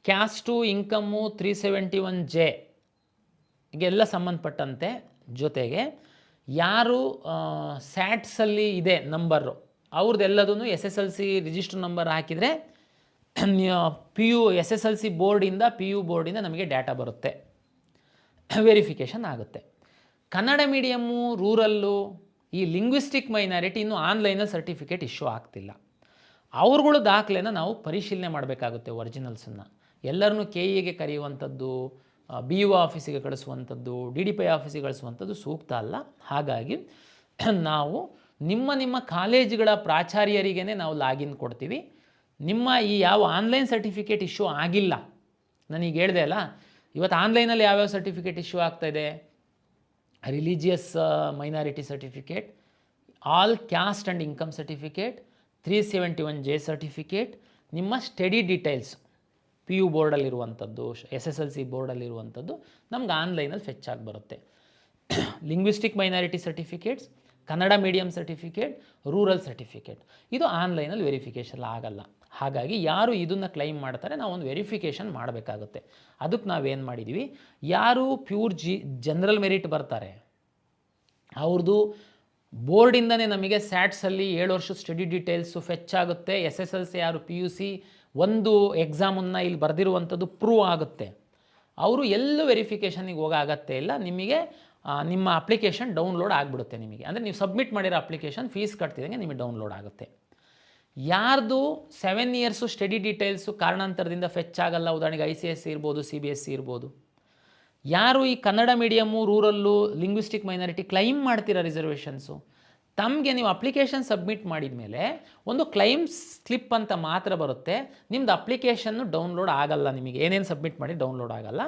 ಕ್ಯಾಸ್ಟು ಇನ್ಕಮ್ಮು 371J ಗೆಲ್ಲ ಸಂಬಂಧಪಟ್ಟಂತೆ, ಜೊತೆಗೆ ಯಾರು ಸ್ಯಾಟ್ಸಲ್ಲಿ ಇದೆ ನಂಬರು ಅವ್ರದ್ದೆಲ್ಲದೂ SSLC ರಿಜಿಸ್ಟರ್ ನಂಬರ್ ಹಾಕಿದರೆ PU SSLC ಬೋರ್ಡಿಂದ PU ಬೋರ್ಡಿಂದ ನಮಗೆ ಡಾಟಾ ಬರುತ್ತೆ, ವೆರಿಫಿಕೇಷನ್ ಆಗುತ್ತೆ. ಕನ್ನಡ ಮೀಡಿಯಮ್ಮು, ರೂರಲ್ಲು, ಈ ಲಿಂಗ್ವಿಸ್ಟಿಕ್ ಮೈನಾರಿಟಿ ಇನ್ನೂ ಆನ್ಲೈನಲ್ಲಿ ಸರ್ಟಿಫಿಕೇಟ್ ಇಶ್ಯೂ ಆಗ್ತಿಲ್ಲ. ಅವ್ರುಗಳು ದಾಖಲೆನ ನಾವು ಪರಿಶೀಲನೆ ಮಾಡಬೇಕಾಗುತ್ತೆ. ಒರಿಜಿನಲ್ಸನ್ನು ಎಲ್ಲರನ್ನೂ KEAಗೆ ಕರೆಯುವಂಥದ್ದು, BO ಆಫೀಸಿಗೆ ಕಳಿಸುವಂಥದ್ದು, DDPI ಆಫೀಸಿಗೆ ಕಳಿಸುವಂಥದ್ದು ಸೂಕ್ತ ಅಲ್ಲ. ಹಾಗಾಗಿ ನಾವು ನಿಮ್ಮ ಕಾಲೇಜುಗಳ ಪ್ರಾಚಾರ್ಯರಿಗೇ ನಾವು ಲಾಗಿನ್ ಕೊಡ್ತೀವಿ. ನಿಮ್ಮ ಈ ಯಾವ ಆನ್ಲೈನ್ ಸರ್ಟಿಫಿಕೇಟ್ ಇಶ್ಯೂ ಆಗಿಲ್ಲ, ನನಗೆ ಹೇಳಿದೆ ಅಲ್ಲ, ಇವತ್ತು ಆನ್ಲೈನಲ್ಲಿ ಯಾವ್ಯಾವ ಸರ್ಟಿಫಿಕೇಟ್ ಇಶ್ಯೂ ಆಗ್ತಾಯಿದೆ: religious minority certificate, all caste and income certificate, 371J certificate, ನಿಮ್ಮ ಸ್ಟಡಿ ಡೀಟೇಲ್ಸ್ PU ಬೋರ್ಡಲ್ಲಿರುವಂಥದ್ದು, SSLC ಬೋರ್ಡಲ್ಲಿರುವಂಥದ್ದು ನಮ್ಗೆ ಆನ್ಲೈನಲ್ಲಿ ಫೆಚ್ ಆಗಿ ಬರುತ್ತೆ. Linguistic minority certificates, Kannada medium certificate, rural certificate ಇದು ಆನ್ಲೈನಲ್ಲಿ ವೆರಿಫಿಕೇಷನ್ ಆಗಲ್ಲ. ಹಾಗಾಗಿ ಯಾರು ಇದನ್ನು ಕ್ಲೈಮ್ ಮಾಡ್ತಾರೆ ನಾವು ಒಂದು ವೆರಿಫಿಕೇಷನ್ ಮಾಡಬೇಕಾಗುತ್ತೆ. ಅದಕ್ಕೆ ನಾವೇನು ಮಾಡಿದ್ದೀವಿ, ಯಾರು ಪ್ಯೂರ್ ಜನರಲ್ ಮೆರಿಟ್ ಬರ್ತಾರೆ ಅವ್ರದ್ದು ಬೋರ್ಡಿಂದನೇ ನಮಗೆ ಸ್ಯಾಟ್ಸಲ್ಲಿ 7 ವರ್ಷದ ಸ್ಟಡಿ ಡೀಟೇಲ್ಸು ಫೆಚ್ ಆಗುತ್ತೆ. SSLC ಯಾರು PUC ಒಂದು ಎಕ್ಸಾಮನ್ನು ಇಲ್ಲಿ ಬರೆದಿರುವಂಥದ್ದು ಪ್ರೂವ್ ಆಗುತ್ತೆ. ಅವರು ಎಲ್ಲೂ ವೆರಿಫಿಕೇಷನಿಗೆ ಹೋಗೋಗತ್ತೆ ಇಲ್ಲ. ನಿಮಗೆ ನಿಮ್ಮ ಅಪ್ಲಿಕೇಶನ್ ಡೌನ್ಲೋಡ್ ಆಗಿಬಿಡುತ್ತೆ. ನಿಮಗೆ ಅಂದರೆ ನೀವು ಸಬ್ಮಿಟ್ ಮಾಡಿರೋ ಅಪ್ಲಿಕೇಶನ್ ಫೀಸ್ ಕಟ್ತಿದಂಗೆ ನಿಮಗೆ ಡೌನ್ಲೋಡ್ ಆಗುತ್ತೆ. ಯಾರ್ದು 7 ಇಯರ್ಸು ಸ್ಟಡಿ ಡೀಟೇಲ್ಸು ಕಾರಣಾಂತರದಿಂದ ಫೆಚ್ ಆಗಲ್ಲ, ಉದಾಹರಣೆಗೆ ICSE ಇರ್ಬೋದು, CBSE ಇರ್ಬೋದು, ಯಾರು ಈ Kannada medium, rural, linguistic minority claim ಮಾಡ್ತೀರಾ ರಿಸರ್ವೇಷನ್ಸು, ತಮಗೆ ನೀವು ಅಪ್ಲಿಕೇಶನ್ ಸಬ್ಮಿಟ್ ಮಾಡಿದ ಮೇಲೆ ಒಂದು ಕ್ಲೈಮ್ ಸ್ಲಿಪ್ ಅಂತ ಮಾತ್ರ ಬರುತ್ತೆ. ನಿಮ್ಮದು ಅಪ್ಲಿಕೇಶನ್ನು ಡೌನ್ಲೋಡ್ ಆಗಲ್ಲ. ನಿಮಗೆ ಏನೇನು ಸಬ್ಮಿಟ್ ಮಾಡಿ ಡೌನ್ಲೋಡ್ ಆಗಲ್ಲ.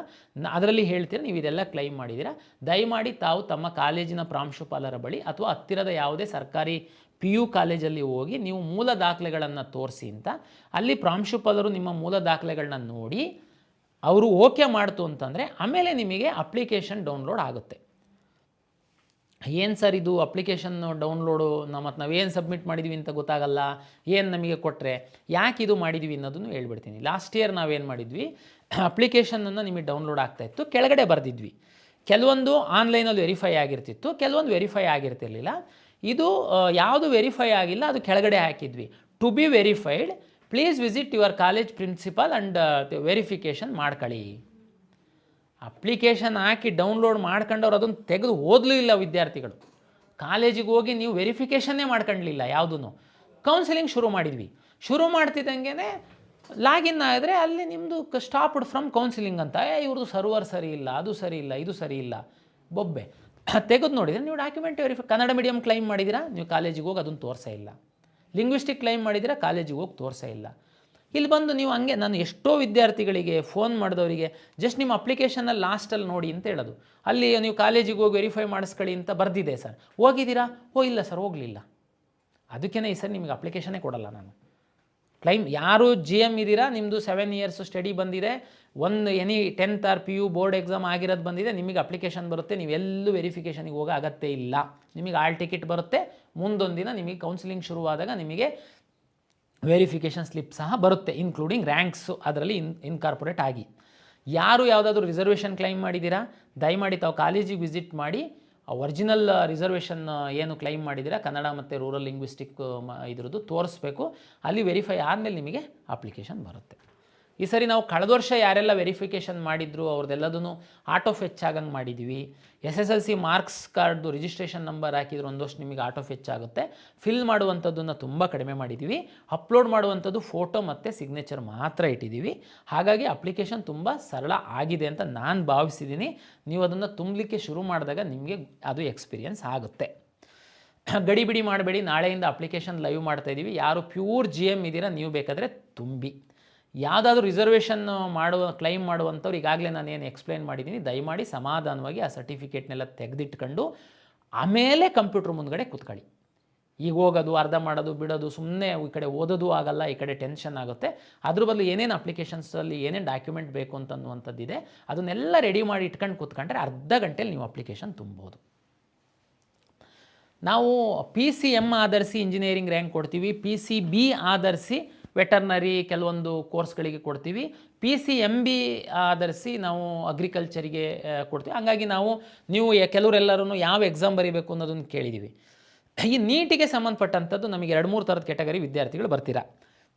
ಅದರಲ್ಲಿ ಹೇಳ್ತೀರಾ ನೀವು ಇದೆಲ್ಲ ಕ್ಲೈಮ್ ಮಾಡಿದ್ದೀರಾ. ದಯಮಾಡಿ ತಾವು ತಮ್ಮ ಕಾಲೇಜಿನ ಪ್ರಾಂಶುಪಾಲರ ಬಳಿ ಅಥವಾ ಹತ್ತಿರದ ಯಾವುದೇ ಸರ್ಕಾರಿ PU ಕಾಲೇಜಲ್ಲಿ ಹೋಗಿ ನೀವು ಮೂಲ ದಾಖಲೆಗಳನ್ನು ತೋರಿಸಿ ಅಂತ, ಅಲ್ಲಿ ಪ್ರಾಂಶುಪಾಲರು ನಿಮ್ಮ ಮೂಲ ದಾಖಲೆಗಳನ್ನ ನೋಡಿ ಅವರು ಓಕೆ ಮಾಡ್ತು ಅಂತಂದರೆ ಆಮೇಲೆ ನಿಮಗೆ ಅಪ್ಲಿಕೇಶನ್ ಡೌನ್ಲೋಡ್ ಆಗುತ್ತೆ. ಏನು ಸರ್ ಇದು ಅಪ್ಲಿಕೇಶನ್ ಡೌನ್ಲೋಡು ಮತ್ತು ನಾವೇನು ಸಬ್ಮಿಟ್ ಮಾಡಿದ್ವಿ ಅಂತ ಗೊತ್ತಾಗಲ್ಲ, ಏನು ನಮಗೆ ಕೊಟ್ಟರೆ ಯಾಕೆ ಇದು ಮಾಡಿದ್ವಿ ಅನ್ನೋದನ್ನು ಹೇಳ್ಬಿಡ್ತೀನಿ. ಲಾಸ್ಟ್ ಇಯರ್ ನಾವೇನು ಮಾಡಿದ್ವಿ, ಅಪ್ಲಿಕೇಶನನ್ನು ನಿಮಗೆ ಡೌನ್ಲೋಡ್ ಆಗ್ತಾಯಿತ್ತು, ಕೆಳಗಡೆ ಬರೆದಿದ್ವಿ ಕೆಲವೊಂದು ಆನ್ಲೈನಲ್ಲಿ ವೆರಿಫೈ ಆಗಿರ್ತಿತ್ತು, ಕೆಲವೊಂದು ವೆರಿಫೈ ಆಗಿರ್ತಿರ್ಲಿಲ್ಲ. ಇದು ಯಾವುದು ವೆರಿಫೈ ಆಗಿಲ್ಲ ಅದು ಕೆಳಗಡೆ ಹಾಕಿದ್ವಿ, to be verified, please visit your college principal and verification ಮಾಡ್ಕೊಳ್ಳಿ. ಅಪ್ಲಿಕೇಶನ್ ಹಾಕಿ ಡೌನ್ಲೋಡ್ ಮಾಡ್ಕೊಂಡವ್ರು ಅದನ್ನು ತೆಗೆದು ಓದಲೂ ಇಲ್ಲ ವಿದ್ಯಾರ್ಥಿಗಳು. ಕಾಲೇಜಿಗೆ ಹೋಗಿ ನೀವು ವೆರಿಫಿಕೇಷನ್ನೇ ಮಾಡ್ಕೊಳ್ಳಲಿಲ್ಲ ಯಾವುದೂ. ಕೌನ್ಸಿಲಿಂಗ್ ಶುರು ಮಾಡಿದ್ವಿ. ಶುರು ಮಾಡ್ತಿದ್ದಂಗೆ ಲಾಗಿನ್ ಆದರೆ ಅಲ್ಲಿ ನಿಮ್ಮದು ಸ್ಟಾಪ್ಡ್ ಫ್ರಮ್ ಕೌನ್ಸಿಲಿಂಗ್ ಅಂತ, ಇವ್ರದ್ದು ಸರ್ವರ್ ಸರಿ ಇಲ್ಲ, ಅದು ಸರಿ ಇಲ್ಲ, ಇದು ಸರಿ ಇಲ್ಲ, ಬೊಬ್ಬೆ. ತೆಗೆದು ನೋಡಿದರೆ ನೀವು document verify, Kannada medium claim ಮಾಡಿದ್ದೀರಾ, ನೀವು ಕಾಲೇಜಿಗೆ ಹೋಗಿ ಅದನ್ನು ತೋರಿಸೇ ಇಲ್ಲ. ಲಿಂಗ್ವಿಸ್ಟಿಕ್ ಕ್ಲೈಮ್ ಮಾಡಿದ್ದೀರಾ, ಕಾಲೇಜಿಗೆ ಹೋಗಿ ತೋರಿಸೇ ಇಲ್ಲ. ಇಲ್ಲಿ ಬಂದು ನೀವು ಹಂಗೆ, ನಾನು ಎಷ್ಟೋ ವಿದ್ಯಾರ್ಥಿಗಳಿಗೆ ಫೋನ್ ಮಾಡಿದವರಿಗೆ ಜಸ್ಟ್ ನಿಮ್ಮ ಅಪ್ಲಿಕೇಶನಲ್ಲಿ ಲಾಸ್ಟಲ್ಲಿ ನೋಡಿ ಅಂತ ಹೇಳೋದು. ಅಲ್ಲಿ ನೀವು ಕಾಲೇಜಿಗೆ ಹೋಗಿ ವೆರಿಫೈ ಮಾಡಿಸ್ಕೊಳ್ಳಿ ಅಂತ ಬರೆದಿದೆ ಸರ್, ಹೋಗಿದ್ದೀರಾ? ಇಲ್ಲ ಸರ್, ಹೋಗಲಿಲ್ಲ. ಅದಕ್ಕೇ ಈ ಸರ್ ನಿಮಗೆ ಅಪ್ಲಿಕೇಶನ್ನೇ ಕೊಡಲ್ಲ ನಾನು. ಕ್ಲೈಮ್ ಯಾರು ಜಿ ಎಮ್ ಇದ್ದೀರಾ, ನಿಮ್ಮದು 7 years ಸ್ಟಡಿ ಬಂದಿದೆ, ಒಂದು any 10th or PU board exam ಆಗಿರೋದು ಬಂದಿದೆ, ನಿಮಗೆ ಅಪ್ಲಿಕೇಶನ್ ಬರುತ್ತೆ, ನೀವೆಲ್ಲೂ ವೆರಿಫಿಕೇಷನಿಗೆ ಹೋಗೋ ಅಗತ್ಯ ಇಲ್ಲ. ನಿಮಗೆ ಆಲ್ ಟಿಕೆಟ್ ಬರುತ್ತೆ, ಮುಂದೊಂದು ದಿನ ನಿಮಗೆ ಕೌನ್ಸಿಲಿಂಗ್ ಶುರುವಾದಾಗ ನಿಮಗೆ ವೆರಿಫಿಕೇಷನ್ ಸ್ಲಿಪ್ ಸಹ ಬರುತ್ತೆ, ಇನ್ಕ್ಲೂಡಿಂಗ್ ರ್ಯಾಂಕ್ಸು ಅದರಲ್ಲಿ ಇನ್ಕಾರ್ಪೊರೇಟ್ ಆಗಿ. ಯಾರು ಯಾವುದಾದ್ರೂ ರಿಸರ್ವೇಷನ್ ಕ್ಲೈಮ್ ಮಾಡಿದ್ದೀರಾ, ದಯಮಾಡಿ ತಾವು ಕಾಲೇಜಿಗೆ ವಿಸಿಟ್ ಮಾಡಿ ಒರಿಜಿನಲ್ ರಿಸರ್ವೇಷನ್ ಏನು ಕ್ಲೈಮ್ ಮಾಡಿದ್ದೀರಾ ಕನ್ನಡ ಮತ್ತು ರೂರಲ್ ಲಿಂಗ್ವಿಸ್ಟಿಕ್ ಇದ್ರದ್ದು ತೋರಿಸ್ಬೇಕು. ಅಲ್ಲಿ ವೆರಿಫೈ ಆದಮೇಲೆ ನಿಮಗೆ ಅಪ್ಲಿಕೇಶನ್ ಬರುತ್ತೆ. ಈ ಸರಿ ನಾವು ಕಳೆದ ವರ್ಷ ಯಾರೆಲ್ಲ ವೆರಿಫಿಕೇಷನ್ ಮಾಡಿದ್ರು ಅವ್ರದ್ದೆಲ್ಲದೂ ಆಟೋ ಫೆಚ್ ಆಗಂಗೆ ಮಾಡಿದ್ವಿ. SSLC ಮಾರ್ಕ್ಸ್ ಕಾರ್ಡ್ದು ರಿಜಿಸ್ಟ್ರೇಷನ್ ನಂಬರ್ ಹಾಕಿದ್ರು ಒಂದು ವರ್ಷ ನಿಮಗೆ ಆಟೋ ಫೆಚ್ ಆಗುತ್ತೆ. ಫಿಲ್ ಮಾಡುವಂಥದ್ದನ್ನು ತುಂಬ ಕಡಿಮೆ ಮಾಡಿದ್ದೀವಿ. ಅಪ್ಲೋಡ್ ಮಾಡುವಂಥದ್ದು ಫೋಟೋ ಮತ್ತು ಸಿಗ್ನೇಚರ್ ಮಾತ್ರ ಇಟ್ಟಿದ್ದೀವಿ. ಹಾಗಾಗಿ ಅಪ್ಲಿಕೇಶನ್ ತುಂಬ ಸರಳ ಆಗಿದೆ ಅಂತ ನಾನು ಭಾವಿಸಿದ್ದೀನಿ. ನೀವು ಅದನ್ನು ತುಂಬಲಿಕ್ಕೆ ಶುರು ಮಾಡಿದಾಗ ನಿಮಗೆ ಅದು ಎಕ್ಸ್ಪೀರಿಯನ್ಸ್ ಆಗುತ್ತೆ. ಗಡಿಬಿಡಿ ಮಾಡಬೇಡಿ, ನಾಳೆಯಿಂದ ಅಪ್ಲಿಕೇಶನ್ ಲೈವ್ ಮಾಡ್ತಾಯಿದ್ದೀವಿ. ಯಾರು ಪ್ಯೂರ್ GM ಇದ್ದೀರಾ ನೀವು ಬೇಕಾದರೆ ತುಂಬಿ. ಯಾವುದಾದ್ರೂ ರಿಸರ್ವೇಷನ್ ಕ್ಲೈಮ್ ಮಾಡುವಂಥವ್ರು ಈಗಾಗಲೇ ನಾನೇನು ಎಕ್ಸ್ಪ್ಲೈನ್ ಮಾಡಿದ್ದೀನಿ, ದಯಮಾಡಿ ಸಮಾಧಾನವಾಗಿ ಆ ಸರ್ಟಿಫಿಕೇಟ್ನೆಲ್ಲ ತೆಗೆದಿಟ್ಕೊಂಡು ಆಮೇಲೆ ಕಂಪ್ಯೂಟ್ರ್ ಮುಂದ್ಗಡೆ ಕೂತ್ಕೊಳ್ಳಿ. ಈಗ ಹೋಗೋದು, ಅರ್ಧ ಮಾಡೋದು, ಬಿಡೋದು, ಸುಮ್ಮನೆ ಈ ಕಡೆ ಓದೋದು ಆಗಲ್ಲ, ಈ ಕಡೆ ಟೆನ್ಷನ್ ಆಗುತ್ತೆ. ಅದ್ರ ಬದಲು ಏನೇನು ಅಪ್ಲಿಕೇಶನ್ಸಲ್ಲಿ ಏನೇನು ಡಾಕ್ಯುಮೆಂಟ್ ಬೇಕು ಅಂತನ್ನುವಂಥದ್ದಿದೆ ಅದನ್ನೆಲ್ಲ ರೆಡಿ ಮಾಡಿ ಇಟ್ಕೊಂಡು ಕೂತ್ಕೊಂಡ್ರೆ ಅರ್ಧ ಗಂಟೆಲಿ ನೀವು ಅಪ್ಲಿಕೇಶನ್ ತುಂಬೋದು. ನಾವು PCM ಆಧರಿಸಿ ಇಂಜಿನಿಯರಿಂಗ್ ರ್ಯಾಂಕ್ ಕೊಡ್ತೀವಿ, PCB ಆಧರಿಸಿ ವೆಟರ್ನರಿ ಕೆಲವೊಂದು ಕೋರ್ಸ್ಗಳಿಗೆ ಕೊಡ್ತೀವಿ, PCMB ಆಧರಿಸಿ ನಾವು ಅಗ್ರಿಕಲ್ಚರಿಗೆ ಕೊಡ್ತೀವಿ. ಹಂಗಾಗಿ ನೀವು ಕೆಲವರೆಲ್ಲರೂ ಯಾವ ಎಕ್ಸಾಮ್ ಬರೀಬೇಕು ಅನ್ನೋದನ್ನು ಕೇಳಿದ್ದೀವಿ. ಈ ನೀಟಿಗೆ ಸಂಬಂಧಪಟ್ಟಂಥದ್ದು ನಮಗೆ 2-3 ಥರದ ಕೆಟಗರಿ ವಿದ್ಯಾರ್ಥಿಗಳು ಬರ್ತೀರಾ.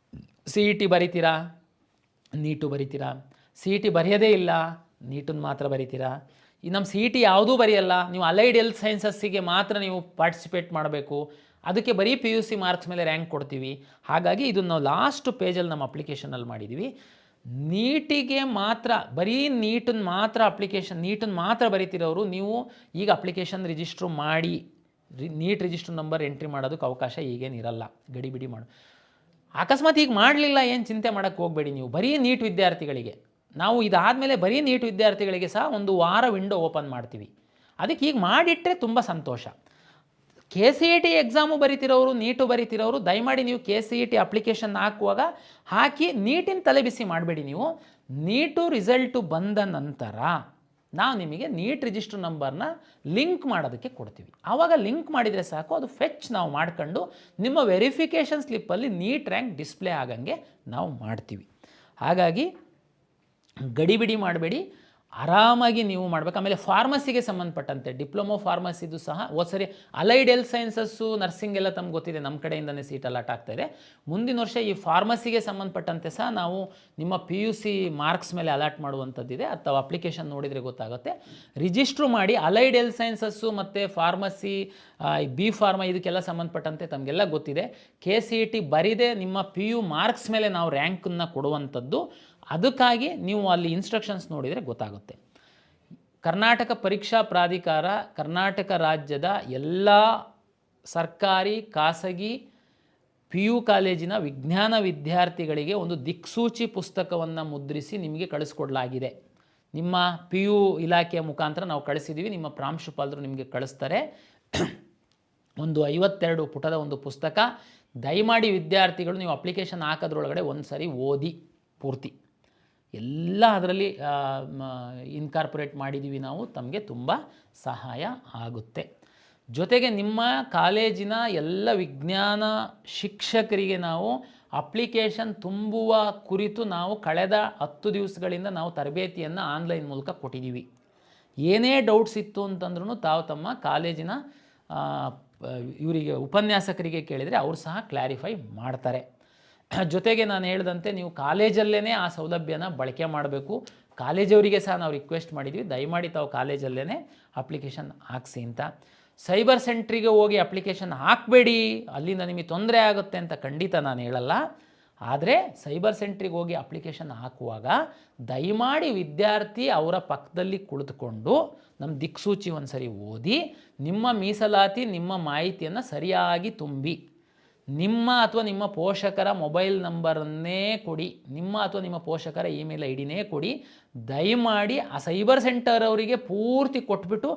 CET ಬರೀತೀರಾ, ನೀಟು ಬರೀತೀರಾ, CET ಬರೆಯೋದೇ ಇಲ್ಲ, ನೀಟನ್ನು ಮಾತ್ರ ಬರೀತೀರಾ. ಈ ನಮ್ಮ CET ಯಾವುದೂ ಬರೆಯಲ್ಲ, ನೀವು ಅಲೈಡ್ ಹೆಲ್ತ್ ಸೈನ್ಸಸ್ಸಿಗೆ ಮಾತ್ರ ನೀವು ಪಾರ್ಟಿಸಿಪೇಟ್ ಮಾಡಬೇಕು, ಅದಕ್ಕೆ ಬರೀ PUC ಮಾರ್ಕ್ಸ್ ಮೇಲೆ ರ್ಯಾಂಕ್ ಕೊಡ್ತೀವಿ. ಹಾಗಾಗಿ ಇದನ್ನು ನಾವು ಲಾಸ್ಟ್ ಪೇಜಲ್ಲಿ ನಮ್ಮ ಅಪ್ಲಿಕೇಶನಲ್ಲಿ ಮಾಡಿದ್ದೀವಿ. ನೀಟಿಗೆ ಮಾತ್ರ, ಬರೀ ನೀಟನ್ನು ಮಾತ್ರ ಬರೀತಿರೋರು ನೀವು ಈಗ ಅಪ್ಲಿಕೇಶನ್ ರಿಜಿಸ್ಟ್ರು ಮಾಡಿ ನೀಟ್ ರಿಜಿಸ್ಟ್ರ್ ನಂಬರ್ ಎಂಟ್ರಿ ಮಾಡೋದಕ್ಕೆ ಅವಕಾಶ ಈಗೇನಿರಲ್ಲ. ಗಡಿಬಿಡಿ ಮಾಡು. ಅಕಸ್ಮಾತ್ ಈಗ ಮಾಡಲಿಲ್ಲ, ಏನು ಚಿಂತೆ ಮಾಡೋಕ್ಕೆ ಹೋಗಬೇಡಿ. ನೀವು ಬರೀ ನೀಟ್ ವಿದ್ಯಾರ್ಥಿಗಳಿಗೆ ನಾವು ಇದಾದಮೇಲೆ ಬರೀ ನೀಟ್ ವಿದ್ಯಾರ್ಥಿಗಳಿಗೆ ಸಹ 1 ವಾರ ವಿಂಡೋ ಓಪನ್ ಮಾಡ್ತೀವಿ. ಅದಕ್ಕೆ ಈಗ ಮಾಡಿಟ್ಟರೆ ತುಂಬ ಸಂತೋಷ. KCET ಎಕ್ಸಾಮು ಬರೀತಿರೋರು, ನೀಟು ಬರೀತಿರೋರು ದಯಮಾಡಿ ನೀವು KCET ಅಪ್ಲಿಕೇಶನ್ ಹಾಕುವಾಗ ಹಾಕಿ ನೀಟಿನ ತಲೆಬಿಸಿ ಮಾಡಬೇಡಿ. ನೀವು ನೀಟು ರಿಸಲ್ಟು ಬಂದ ನಂತರ ನಾವು ನಿಮಗೆ ನೀಟ್ ರಿಜಿಸ್ಟರ್ ನಂಬರ್ನ ಲಿಂಕ್ ಮಾಡೋದಕ್ಕೆ ಕೊಡ್ತೀವಿ. ಆವಾಗ ಲಿಂಕ್ ಮಾಡಿದರೆ ಸಾಕು, ಅದು ಫೆಚ್ ನಾವು ಮಾಡ್ಕೊಂಡು ನಿಮ್ಮ ವೆರಿಫಿಕೇಷನ್ ಸ್ಲಿಪ್ಪಲ್ಲಿ ನೀಟ್ ರ್ಯಾಂಕ್ ಡಿಸ್ಪ್ಲೇ ಆಗಂಗೆ ನಾವು ಮಾಡ್ತೀವಿ. ಹಾಗಾಗಿ ಗಡಿಬಿಡಿ ಮಾಡಬೇಡಿ, ಆರಾಮಾಗಿ ನೀವು ಮಾಡಬೇಕು. ಆಮೇಲೆ ಫಾರ್ಮಸಿಗೆ ಸಂಬಂಧಪಟ್ಟಂತೆ ಡಿಪ್ಲೊಮೊ ಫಾರ್ಮಸಿದು ಸಹ ಸರಿ ಅಲೈಡ್ ಹೆಲ್ತ್ ಸೈನ್ಸಸ್ಸು ನರ್ಸಿಂಗ್ ಎಲ್ಲ ತಮ್ಗೆ ಗೊತ್ತಿದೆ, ನಮ್ಮ ಕಡೆಯಿಂದನೇ ಸೀಟ್ ಅಲಾಟ್ ಆಗ್ತಾಯಿದೆ. ಮುಂದಿನ ವರ್ಷ ಈ ಫಾರ್ಮಸಿಗೆ ಸಂಬಂಧಪಟ್ಟಂತೆ ಸಹ ನಾವು ನಿಮ್ಮ PUC ಮಾರ್ಕ್ಸ್ ಮೇಲೆ ಅಲಾಟ್ ಮಾಡುವಂಥದ್ದಿದೆ. ಅಥವಾ ಅಪ್ಲಿಕೇಶನ್ ನೋಡಿದರೆ ಗೊತ್ತಾಗುತ್ತೆ. ರಿಜಿಸ್ಟ್ರು ಮಾಡಿ. ಅಲೈಡ್ ಹೆಲ್ತ್ ಸೈನ್ಸಸ್ಸು ಮತ್ತು ಫಾರ್ಮಸಿ, B ಫಾರ್ಮಾ ಇದಕ್ಕೆಲ್ಲ ಸಂಬಂಧಪಟ್ಟಂತೆ ತಮಗೆಲ್ಲ ಗೊತ್ತಿದೆ. KCET ಬರೀದೆ ನಿಮ್ಮ PU ಮಾರ್ಕ್ಸ್ ಮೇಲೆ ನಾವು ರ್ಯಾಂಕನ್ನು ಕೊಡುವಂಥದ್ದು. ಅದಕ್ಕಾಗಿ ನೀವು ಅಲ್ಲಿ ಇನ್ಸ್ಟ್ರಕ್ಷನ್ಸ್ ನೋಡಿದರೆ ಗೊತ್ತಾಗುತ್ತೆ. ಕರ್ನಾಟಕ ಪರೀಕ್ಷಾ ಪ್ರಾಧಿಕಾರ ಕರ್ನಾಟಕ ರಾಜ್ಯದ ಎಲ್ಲ ಸರ್ಕಾರಿ ಖಾಸಗಿ PU ಕಾಲೇಜಿನ ವಿಜ್ಞಾನ ವಿದ್ಯಾರ್ಥಿಗಳಿಗೆ ಒಂದು ದಿಕ್ಸೂಚಿ ಪುಸ್ತಕವನ್ನು ಮುದ್ರಿಸಿ ನಿಮಗೆ ಕಳಿಸ್ಕೊಡ್ಲಾಗಿದೆ. ನಿಮ್ಮ PU ಇಲಾಖೆಯ ಮುಖಾಂತರ ನಾವು ಕಳಿಸಿದ್ದೀವಿ. ನಿಮ್ಮ ಪ್ರಾಂಶುಪಾಲರು ನಿಮಗೆ ಕಳಿಸ್ತಾರೆ. ಒಂದು 52 ಪುಟದ ಒಂದು ಪುಸ್ತಕ. ದಯಮಾಡಿ ವಿದ್ಯಾರ್ಥಿಗಳು ನೀವು ಅಪ್ಲಿಕೇಶನ್ ಹಾಕೋದ್ರೊಳಗಡೆ ಒಂದು ಸರಿ ಓದಿ ಪೂರ್ತಿ ಎಲ್ಲ ಅದರಲ್ಲಿ ಇನ್ಕಾರ್ಪೊರೇಟ್ ಮಾಡಿದ್ದೀವಿ ನಾವು. ತಮಗೆ ತುಂಬ ಸಹಾಯ ಆಗುತ್ತೆ. ಜೊತೆಗೆ ನಿಮ್ಮ ಕಾಲೇಜಿನ ಎಲ್ಲ ವಿಜ್ಞಾನ ಶಿಕ್ಷಕರಿಗೆ ನಾವು ಅಪ್ಲಿಕೇಶನ್ ತುಂಬುವ ಕುರಿತು ನಾವು ಕಳೆದ 10 ದಿವಸಗಳಿಂದ ನಾವು ತರಬೇತಿಯನ್ನು ಆನ್ಲೈನ್ ಮೂಲಕ ಕೊಟ್ಟಿದ್ದೀವಿ. ಏನೇ ಡೌಟ್ಸ್ ಇತ್ತು ಅಂತಂದ್ರೂ ತಾವು ತಮ್ಮ ಕಾಲೇಜಿನ ಇವರಿಗೆ ಉಪನ್ಯಾಸಕರಿಗೆ ಕೇಳಿದರೆ ಅವರು ಸಹ ಕ್ಲಾರಿಫೈ ಮಾಡ್ತಾರೆ. ಜೊತೆಗೆ ನಾನು ಹೇಳಿದಂತೆ ನೀವು ಕಾಲೇಜಲ್ಲೇ ಆ ಸೌಲಭ್ಯನ ಬಳಕೆ ಮಾಡಬೇಕು. ಕಾಲೇಜವರಿಗೆ ಸಹ ನಾವು ರಿಕ್ವೆಸ್ಟ್ ಮಾಡಿದ್ವಿ, ದಯಮಾಡಿ ತಾವು ಕಾಲೇಜಲ್ಲೇ ಅಪ್ಲಿಕೇಶನ್ ಹಾಕ್ಸಿ ಅಂತ. ಸೈಬರ್ ಸೆಂಟ್ರಿಗೆ ಹೋಗಿ ಅಪ್ಲಿಕೇಶನ್ ಹಾಕಬೇಡಿ, ಅಲ್ಲಿಂದ ನಿಮಗೆ ತೊಂದರೆ ಆಗುತ್ತೆ ಅಂತ ಖಂಡಿತ ನಾನು ಹೇಳಲ್ಲ. ಆದರೆ ಸೈಬರ್ ಸೆಂಟ್ರಿಗೆ ಹೋಗಿ ಅಪ್ಲಿಕೇಶನ್ ಹಾಕುವಾಗ ದಯಮಾಡಿ ವಿದ್ಯಾರ್ಥಿ ಅವರ ಪಕ್ಕದಲ್ಲಿ ಕುಳಿತುಕೊಂಡು ನಮ್ಮ ದಿಕ್ಸೂಚಿ ಒಂದು ಸರಿ ಓದಿ ನಿಮ್ಮ ಮೀಸಲಾತಿ ನಿಮ್ಮ ಮಾಹಿತಿಯನ್ನು ಸರಿಯಾಗಿ ತುಂಬಿ, ನಿಮ್ಮ ಅಥವಾ ನಿಮ್ಮ ಪೋಷಕರ ಮೊಬೈಲ್ ನಂಬರನ್ನೇ ಕೊಡಿ, ನಿಮ್ಮ ಅಥವಾ ನಿಮ್ಮ ಪೋಷಕರ ಇಮೇಲ್ ಐ ಡಿನೇ ಕೊಡಿ. ದಯಮಾಡಿ ಆ ಸೈಬರ್ ಸೆಂಟರ್ ಅವರಿಗೆ ಪೂರ್ತಿ ಕೊಟ್ಬಿಟ್ಟು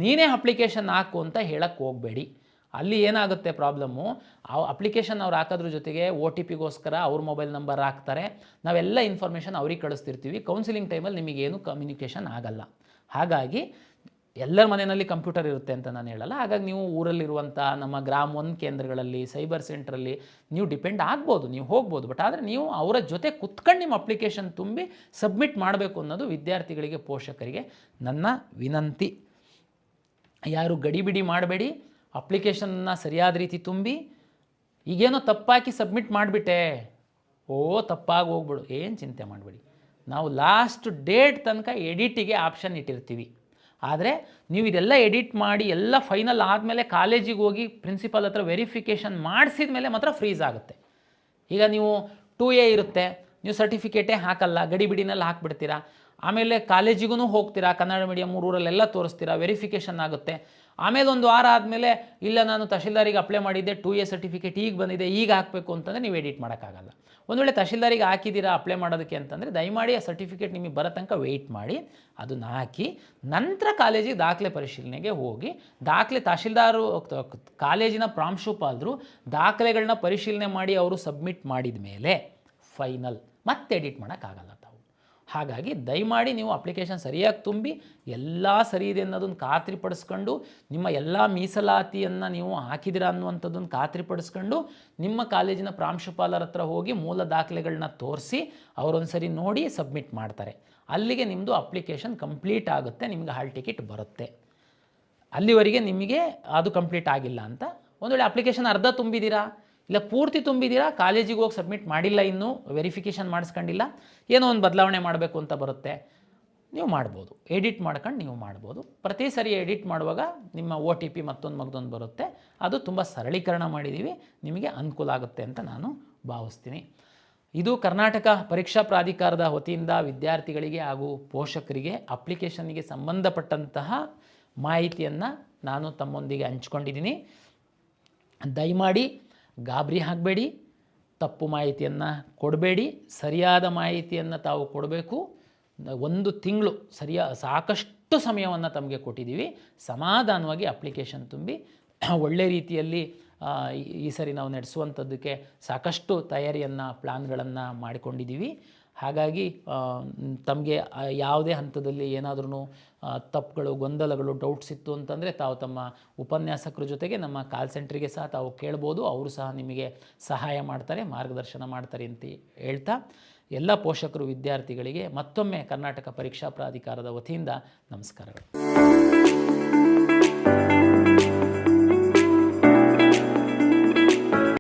ನೀನೇ ಅಪ್ಲಿಕೇಶನ್ ಹಾಕು ಅಂತ ಹೇಳಕ್ಕೆ ಹೋಗಬೇಡಿ. ಅಲ್ಲಿ ಏನಾಗುತ್ತೆ ಪ್ರಾಬ್ಲಮ್ಮು, ಆ ಅಪ್ಲಿಕೇಶನ್ ಅವ್ರು ಹಾಕೋದ್ರ ಜೊತೆಗೆ OTPಗೋಸ್ಕರ ಅವ್ರ ಮೊಬೈಲ್ ನಂಬರ್ ಹಾಕ್ತಾರೆ, ನಾವೆಲ್ಲ ಇನ್ಫಾರ್ಮೇಷನ್ ಅವ್ರಿಗೆ ಕಳಿಸ್ತಿರ್ತೀವಿ. ಕೌನ್ಸಿಲಿಂಗ್ ಟೈಮಲ್ಲಿ ನಿಮಗೇನು ಕಮ್ಯುನಿಕೇಷನ್ ಆಗಲ್ಲ. ಹಾಗಾಗಿ ಎಲ್ಲರ ಮನೆಯಲ್ಲಿ ಕಂಪ್ಯೂಟರ್ ಇರುತ್ತೆ ಅಂತ ನಾನು ಹೇಳಲ್ಲ. ಹಾಗಾಗಿ ನೀವು ಊರಲ್ಲಿರುವಂಥ ನಮ್ಮ ಗ್ರಾಮ 1 ಕೇಂದ್ರಗಳಲ್ಲಿ ಸೈಬರ್ ಸೆಂಟ್ರಲ್ಲಿ ನೀವು ಡಿಪೆಂಡ್ ಆಗ್ಬೋದು, ನೀವು ಹೋಗ್ಬೋದು. ಬಟ್ ಆದರೆ ನೀವು ಅವರ ಜೊತೆ ಕುತ್ಕೊಂಡು ನಿಮ್ಮ ಅಪ್ಲಿಕೇಶನ್ ತುಂಬಿ ಸಬ್ಮಿಟ್ ಮಾಡಬೇಕು ಅನ್ನೋದು ವಿದ್ಯಾರ್ಥಿಗಳಿಗೆ, ಪೋಷಕರಿಗೆ ನನ್ನ ವಿನಂತಿ. ಯಾರು ಗಡಿಬಿಡಿ ಮಾಡಬೇಡಿ, ಅಪ್ಲಿಕೇಶನ್ನ ಸರಿಯಾದ ರೀತಿ ತುಂಬಿ. ಈಗೇನೋ ತಪ್ಪಾಕಿ ಸಬ್ಮಿಟ್ ಮಾಡಿಬಿಟ್ಟೆ, ತಪ್ಪಾಗಿ ಹೋಗ್ಬಿಡು, ಏನು ಚಿಂತೆ ಮಾಡಬೇಡಿ. ನಾವು ಲಾಸ್ಟ್ ಡೇಟ್ ತನಕ ಎಡಿಟಿಗೆ ಆಪ್ಷನ್ ಇಟ್ಟಿರ್ತೀವಿ. ಆದರೆ ನೀವು ಇದೆಲ್ಲ ಎಡಿಟ್ ಮಾಡಿ ಎಲ್ಲ ಫೈನಲ್ ಆದಮೇಲೆ ಕಾಲೇಜಿಗೆ ಹೋಗಿ ಪ್ರಿನ್ಸಿಪಾಲ್ ಹತ್ರ ವೆರಿಫಿಕೇಷನ್ ಮಾಡಿಸಿದ ಮೇಲೆ ಮಾತ್ರ ಫ್ರೀಸ್ ಆಗುತ್ತೆ. ಈಗ ನೀವು 2A ಇರುತ್ತೆ, ನೀವು ಸರ್ಟಿಫಿಕೇಟೇ ಹಾಕಲ್ಲ, ಗಡಿಬಿಡಿನಲ್ಲಿ ಹಾಕ್ಬಿಡ್ತೀರಾ. ಆಮೇಲೆ ಕಾಲೇಜಿಗೂ ಹೋಗ್ತೀರಾ, ಕನ್ನಡ ಮೀಡಿಯಮ್ ಊರಲ್ಲೆಲ್ಲ ತೋರಿಸ್ತೀರಾ, ವೆರಿಫಿಕೇಷನ್ ಆಗುತ್ತೆ. ಆಮೇಲೆ ಒಂದು ವಾರ ಆದಮೇಲೆ ಇಲ್ಲ ನಾನು ತಹಶೀಲ್ದಾರಿಗೆ ಅಪ್ಲೈ ಮಾಡಿದ್ದೆ, 2A ಸರ್ಟಿಫಿಕೇಟ್ ಈಗ ಬಂದಿದೆ, ಈಗ ಹಾಕಬೇಕು ಅಂತಂದರೆ ನೀವು ಎಡಿಟ್ ಮಾಡೋಕ್ಕಾಗಲ್ಲ. ಒಂದು ವೇಳೆ ತಹಶೀಲ್ದಾರಿಗೆ ಹಾಕಿದ್ದೀರಾ ಅಪ್ಲೈ ಮಾಡೋದಕ್ಕೆ ಅಂತಂದರೆ ದಯಮಾಡಿ ಆ ಸರ್ಟಿಫಿಕೇಟ್ ನಿಮಗೆ ಬರೋ ತನಕ ವೆಯ್ಟ್ ಮಾಡಿ, ಅದನ್ನು ಹಾಕಿ ನಂತರ ಕಾಲೇಜಿಗೆ ದಾಖಲೆ ಪರಿಶೀಲನೆಗೆ ಹೋಗಿ. ದಾಖಲೆ ತಹಶೀಲ್ದಾರು ಕಾಲೇಜಿನ ಪ್ರಾಂಶುಪಾಲರು ದಾಖಲೆಗಳನ್ನ ಪರಿಶೀಲನೆ ಮಾಡಿ ಅವರು ಸಬ್ಮಿಟ್ ಮಾಡಿದ ಮೇಲೆ ಫೈನಲ್ ಮತ್ತೆ ಎಡಿಟ್ ಮಾಡೋಕ್ಕಾಗಲ್ಲ ತಾವು. ಹಾಗಾಗಿ ದಯಮಾಡಿ ನೀವು ಅಪ್ಲಿಕೇಶನ್ ಸರಿಯಾಗಿ ತುಂಬಿ ಎಲ್ಲ ಸರಿ ಇದೆ ಅನ್ನೋದನ್ನು ಖಾತ್ರಿಪಡಿಸ್ಕೊಂಡು, ನಿಮ್ಮ ಎಲ್ಲ ಮೀಸಲಾತಿಯನ್ನು ನೀವು ಹಾಕಿದ್ದೀರಾ ಅನ್ನುವಂಥದ್ದನ್ನು ಖಾತ್ರಿಪಡಿಸ್ಕೊಂಡು ನಿಮ್ಮ ಕಾಲೇಜಿನ ಪ್ರಾಂಶುಪಾಲರ ಹತ್ರ ಹೋಗಿ ಮೂಲ ದಾಖಲೆಗಳನ್ನ ತೋರಿಸಿ ಅವರೊಂದು ಸರಿ ನೋಡಿ ಸಬ್ಮಿಟ್ ಮಾಡ್ತಾರೆ. ಅಲ್ಲಿಗೆ ನಿಮ್ಮದು ಅಪ್ಲಿಕೇಶನ್ ಕಂಪ್ಲೀಟ್ ಆಗುತ್ತೆ, ನಿಮಗೆ ಹಾಲ್ ಟಿಕೆಟ್ ಬರುತ್ತೆ. ಅಲ್ಲಿವರೆಗೆ ನಿಮಗೆ ಅದು ಕಂಪ್ಲೀಟ್ ಆಗಿಲ್ಲ ಅಂತ, ಒಂದು ವೇಳೆ ಅಪ್ಲಿಕೇಶನ್ ಅರ್ಧ ತುಂಬಿದ್ದೀರಾ ಇಲ್ಲ ಪೂರ್ತಿ ತುಂಬಿದ್ದೀರಾ, ಕಾಲೇಜಿಗೆ ಹೋಗಿ ಸಬ್ಮಿಟ್ ಮಾಡಿಲ್ಲ, ಇನ್ನೂ ವೆರಿಫಿಕೇಷನ್ ಮಾಡಿಸ್ಕೊಂಡಿಲ್ಲ, ಏನೋ ಒಂದು ಬದಲಾವಣೆ ಮಾಡಬೇಕು ಅಂತ ಬರುತ್ತೆ, ನೀವು ಮಾಡ್ಬೋದು. ಎಡಿಟ್ ಮಾಡ್ಕೊಂಡು ನೀವು ಮಾಡ್ಬೋದು. ಪ್ರತಿ ಸರಿ ಎಡಿಟ್ ಮಾಡುವಾಗ ನಿಮ್ಮ OTP ಮತ್ತೊಂದು ಬರುತ್ತೆ. ಅದು ತುಂಬ ಸರಳೀಕರಣ ಮಾಡಿದ್ದೀವಿ, ನಿಮಗೆ ಅನುಕೂಲ ಆಗುತ್ತೆ ಅಂತ ನಾನು ಭಾವಿಸ್ತೀನಿ. ಇದು ಕರ್ನಾಟಕ ಪರೀಕ್ಷಾ ಪ್ರಾಧಿಕಾರದ ವತಿಯಿಂದ ವಿದ್ಯಾರ್ಥಿಗಳಿಗೆ ಹಾಗೂ ಪೋಷಕರಿಗೆ ಅಪ್ಲಿಕೇಶನ್ಗೆ ಸಂಬಂಧಪಟ್ಟಂತಹ ಮಾಹಿತಿಯನ್ನು ನಾನು ತಮ್ಮೊಂದಿಗೆ ಹಂಚ್ಕೊಂಡಿದ್ದೀನಿ. ದಯಮಾಡಿ ಗಾಬರಿ ಆಗಬೇಡಿ, ತಪ್ಪು ಮಾಹಿತಿಯನ್ನು ಕೊಡಬೇಡಿ, ಸರಿಯಾದ ಮಾಹಿತಿಯನ್ನು ತಾವು ಕೊಡಬೇಕು. 1 ತಿಂಗಳು ಸಾಕಷ್ಟು ಸಮಯವನ್ನು ತಮಗೆ ಕೊಟ್ಟಿದ್ದೀವಿ. ಸಮಾಧಾನವಾಗಿ ಅಪ್ಲಿಕೇಶನ್ ತುಂಬಿ ಒಳ್ಳೆ ರೀತಿಯಲ್ಲಿ ಈ ಸರಿ ನಾವು ನಡೆಸುವಂಥದ್ದಕ್ಕೆ ಸಾಕಷ್ಟು ತಯಾರಿಯನ್ನು ಪ್ಲ್ಯಾನ್ಗಳನ್ನು ಮಾಡಿಕೊಂಡಿದ್ದೀವಿ. ಹಾಗಾಗಿ ತಮಗೆ ಯಾವುದೇ ಹಂತದಲ್ಲಿ ಏನಾದ್ರೂ ತಪ್ಪುಗಳು, ಗೊಂದಲಗಳು, ಡೌಟ್ಸ್ ಇತ್ತು ಅಂತಂದರೆ ತಾವು ತಮ್ಮ ಉಪನ್ಯಾಸಕರ ಜೊತೆಗೆ ನಮ್ಮ ಕಾಲ್ ಸೆಂಟ್ರಿಗೆ ಸಹ ತಾವು ಕೇಳ್ಬೋದು. ಅವರು ಸಹ ನಿಮಗೆ ಸಹಾಯ ಮಾಡ್ತಾರೆ, ಮಾರ್ಗದರ್ಶನ ಮಾಡ್ತಾರೆ ಅಂತ ಹೇಳ್ತಾ ಎಲ್ಲ ಪೋಷಕರು, ವಿದ್ಯಾರ್ಥಿಗಳಿಗೆ ಮತ್ತೊಮ್ಮೆ ಕರ್ನಾಟಕ ಪರೀಕ್ಷಾ ಪ್ರಾಧಿಕಾರದ ವತಿಯಿಂದ ನಮಸ್ಕಾರಗಳು.